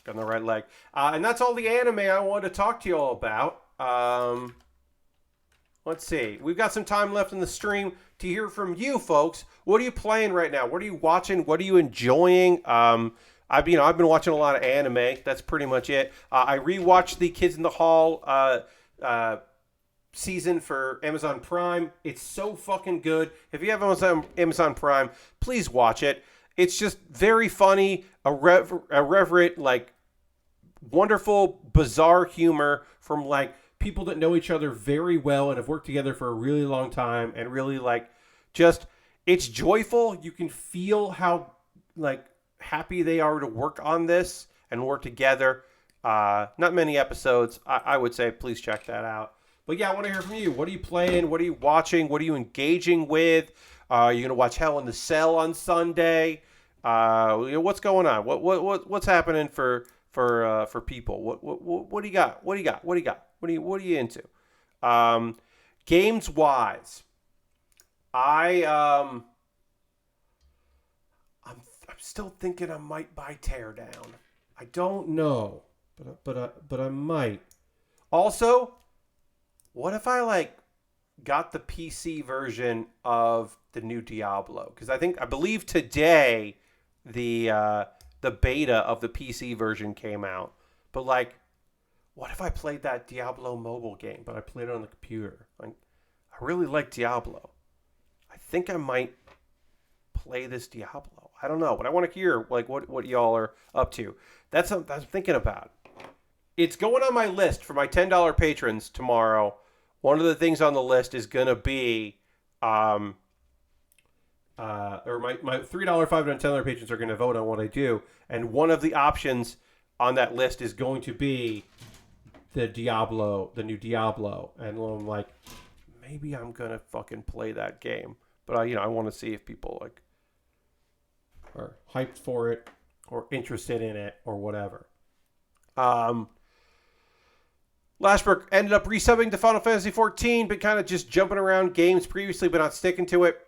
On the right leg. And that's all the anime I wanted to talk to you all about. Let's see. We've got some time left in the stream to hear from you folks. What are you playing right now? What are you watching? What are you enjoying? I've been watching a lot of anime. That's pretty much it. I rewatched the Kids in the Hall season for Amazon Prime. It's so fucking good. If you have Amazon Prime, please watch it. It's just very funny, irreverent, like wonderful, bizarre humor from like people that know each other very well and have worked together for a really long time, and really like just it's joyful. You can feel how like happy they are to work on this and work together. Not many episodes. I would say please check that out. But yeah, I want to hear from you. What are you playing? What are you watching? What are you engaging with? Are you gonna watch Hell in the Cell on Sunday? What's going on? What's happening for people? What do you got? What do you got? What do you got? What are you into? Games wise, I'm still thinking I might buy Teardown. I don't know, but I might. Also, what if I got the PC version of the new Diablo? Because I believe today the beta of the PC version came out. But what if I played that Diablo mobile game, but I played it on the computer? I really like Diablo. I think I might play this Diablo. I don't know, but I want to hear what y'all are up to. That's something I'm thinking about. It's going on my list for my $10 patrons tomorrow. One of the things on the list is going to be, or my $3, $5, and $10 patrons are going to vote on what I do. And one of the options on that list is going to be the new Diablo. And I'm like, maybe I'm going to fucking play that game. But I want to see if people are hyped for it or interested in it or whatever. Lashbrook ended up resubbing to Final Fantasy XIV, but kind of just jumping around games previously, but not sticking to it.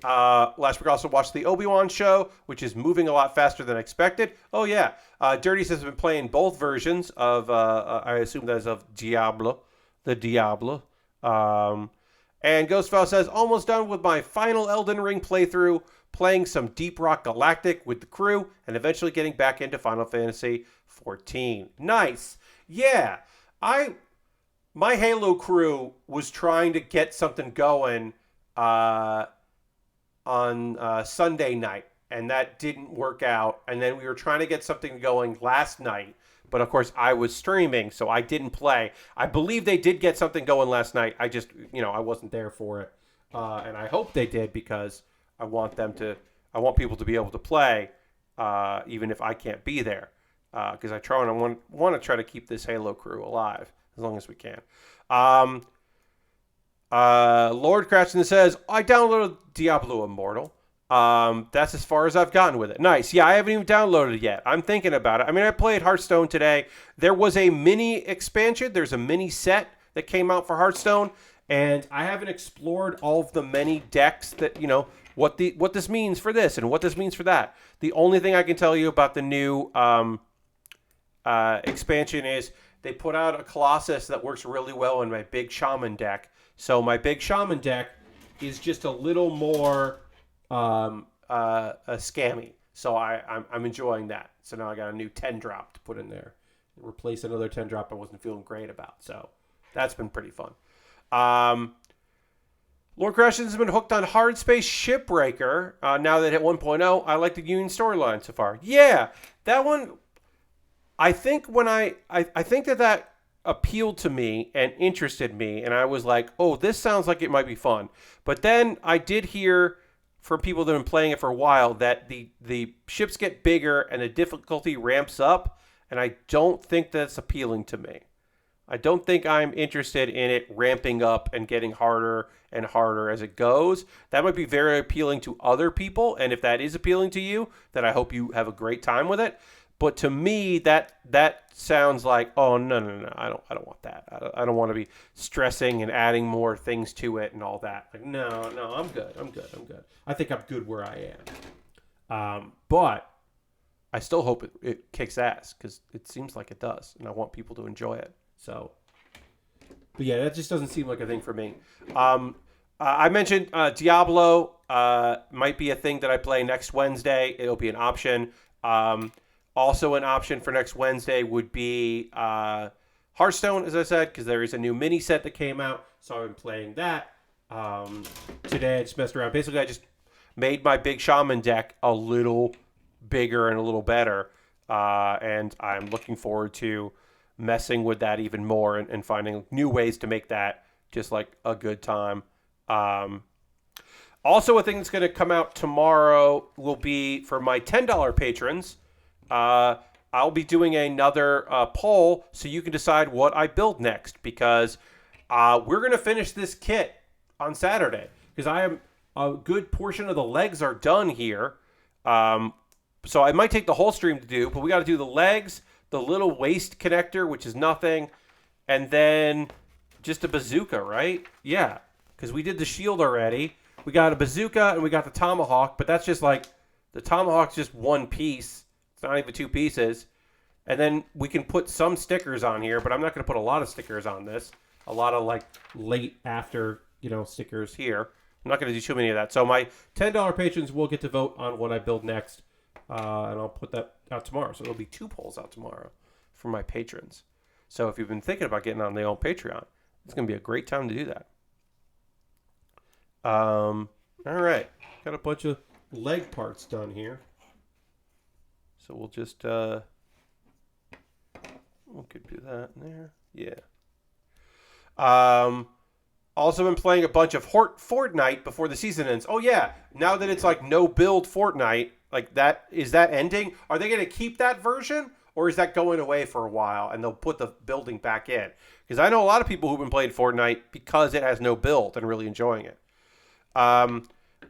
Lashbrook also watched the Obi-Wan show, which is moving a lot faster than expected. Oh, yeah. Dirty has been playing both versions of, I assume that is of Diablo. And Ghostfile says, almost done with my final Elden Ring playthrough, playing some Deep Rock Galactic with the crew, and eventually getting back into Final Fantasy XIV. Nice. Yeah. My Halo crew was trying to get something going on Sunday night, and that didn't work out. And then we were trying to get something going last night, but of course I was streaming, so I didn't play. I believe they did get something going last night. I just, I wasn't there for it, and I hope they did because I want people to be able to play, even if I can't be there. Because I want to try to keep this Halo crew alive as long as we can. Lord Cratchton says, I downloaded Diablo Immortal. That's as far as I've gotten with it. Nice. Yeah, I haven't even downloaded it yet. I'm thinking about it. I mean, I played Hearthstone today. There was a mini expansion. There's a mini set that came out for Hearthstone, and I haven't explored all of the many decks that, what this means for this and what this means for that. The only thing I can tell you about the new expansion is they put out a Colossus that works really well in my big shaman deck. So my big shaman deck is just a little more scammy. So I'm enjoying that. So now I got a new 10-drop to put in there. Replace another 10-drop I wasn't feeling great about. So that's been pretty fun. Lord Crashens has been hooked on Hard Space Shipbreaker. Now that it hit 1.0, I like the Union storyline so far. Yeah, that one... I think I think that appealed to me and interested me, and I was like, oh, this sounds like it might be fun. But then I did hear from people that have been playing it for a while that the ships get bigger and the difficulty ramps up, and I don't think that's appealing to me. I don't think I'm interested in it ramping up and getting harder and harder as it goes. That might be very appealing to other people, and if that is appealing to you, then I hope you have a great time with it. But to me, that sounds like, oh, no, I don't want that. I don't want to be stressing and adding more things to it and all that. Like, no, I'm good. I think I'm good where I am. But I still hope it kicks ass because it seems like it does, and I want people to enjoy it. So, but yeah, that just doesn't seem like a thing for me. I mentioned Diablo might be a thing that I play next Wednesday. It'll be an option. Also an option for next Wednesday would be Hearthstone, as I said, because there is a new mini set that came out. So I've been playing that. Today I just messed around. Basically, I just made my big shaman deck a little bigger and a little better. And I'm looking forward to messing with that even more and finding new ways to make that just like a good time. Also, a thing that's going to come out tomorrow will be for my $10 patrons. I'll be doing another poll so you can decide what I build next, because we're going to finish this kit on Saturday, because I am a good portion of the legs are done here. So I might take the whole stream to do, but we got to do the legs, the little waist connector, which is nothing, and then just a bazooka, right? Yeah, because we did the shield already. We got a bazooka and we got the tomahawk, but that's just like, the tomahawk's just one piece. It's not even two pieces. And then we can put some stickers on here, but I'm not going to put a lot of stickers on this. A lot of like late after, stickers here. I'm not going to do too many of that. So my $10 patrons will get to vote on what I build next. And I'll put that out tomorrow. So there'll be 2 polls out tomorrow for my patrons. So if you've been thinking about getting on the old Patreon, it's going to be a great time to do that. All right. Got a bunch of leg parts done here. So we'll just, we could do that in there. Yeah. Also been playing a bunch of Fortnite before the season ends. Oh yeah, now that it's like no build Fortnite, like that, is that ending? Are they going to keep that version, or is that going away for a while and they'll put the building back in? Because I know a lot of people who've been playing Fortnite because it has no build and really enjoying it.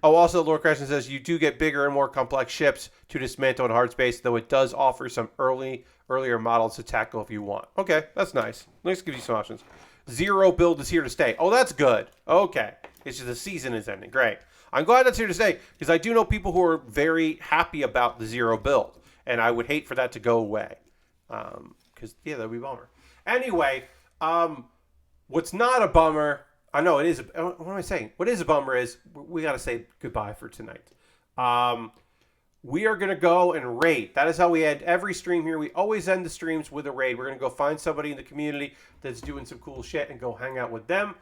Also, Lord Crescent says you do get bigger and more complex ships to dismantle in hard space, though it does offer some earlier models to tackle if you want. Okay, that's nice. Let's give you some options. Zero build is here to stay. Oh, that's good. Okay. It's just the season is ending. Great. I'm glad that's here to stay, because I do know people who are very happy about the zero build, and I would hate for that to go away. Because, yeah, that would be a bummer. Anyway, what's not a bummer... I know it is... What am I saying? What is a bummer is we got to say goodbye for tonight. We are going to go and raid. That is how we end every stream here. We always end the streams with a raid. We're going to go find somebody in the community that's doing some cool shit and go hang out with them.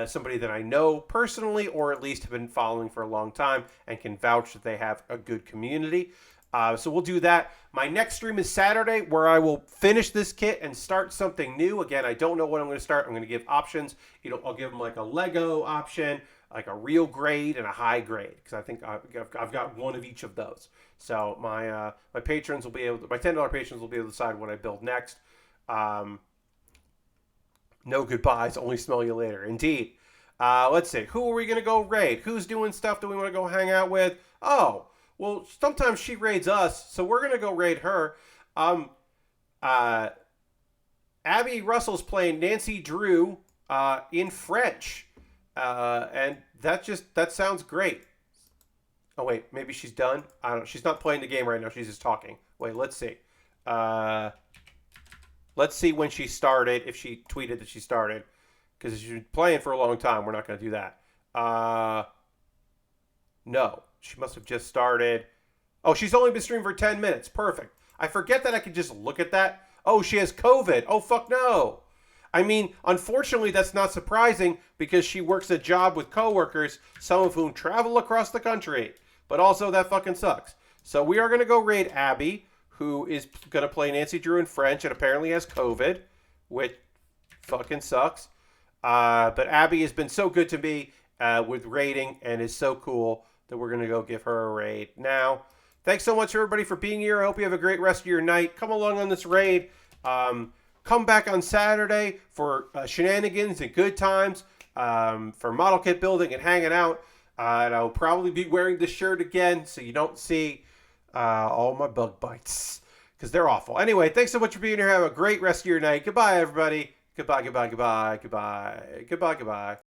Somebody that I know personally, or at least have been following for a long time and can vouch that they have a good community. So we'll do that. My next stream is Saturday, where I will finish this kit and start something new. Again, I don't know what I'm going to start. I'm going to give options. I'll give them like a Lego option, like a real grade and a high grade, because I think I've got one of each of those. So my patrons will be able to, my $10 patrons will be able to decide what I build next. No goodbyes, only smell you later. Indeed. Let's see. Who are we going to go raid? Who's doing stuff that we want to go hang out with? Oh, well, sometimes she raids us, so we're going to go raid her. Abby Russell's playing Nancy Drew in French. And that sounds great. Oh, wait, maybe she's done? I don't know. She's not playing the game right now. She's just talking. Wait, let's see. Let's see when she started, if she tweeted that she started. Because if she's been playing for a long time, we're not going to do that. No, she must have just started. Oh, she's only been streaming for 10 minutes. Perfect. I forget that I could just look at that. Oh, she has COVID. Oh, fuck no. I mean, unfortunately, that's not surprising, because she works a job with coworkers, some of whom travel across the country. But also, that fucking sucks. So we are going to go raid Abby, who is going to play Nancy Drew in French and apparently has COVID, which fucking sucks. But Abby has been so good to me with raiding and is so cool that we're going to go give her a raid now. Thanks so much, everybody, for being here. I hope you have a great rest of your night. Come along on this raid. Come back on Saturday for shenanigans and good times, for model kit building and hanging out. And I'll probably be wearing this shirt again so you don't see all my bug bites, because they're awful. Anyway, thanks so much for being here. Have a great rest of your night. Goodbye, everybody. Goodbye, goodbye, goodbye, goodbye, goodbye, goodbye.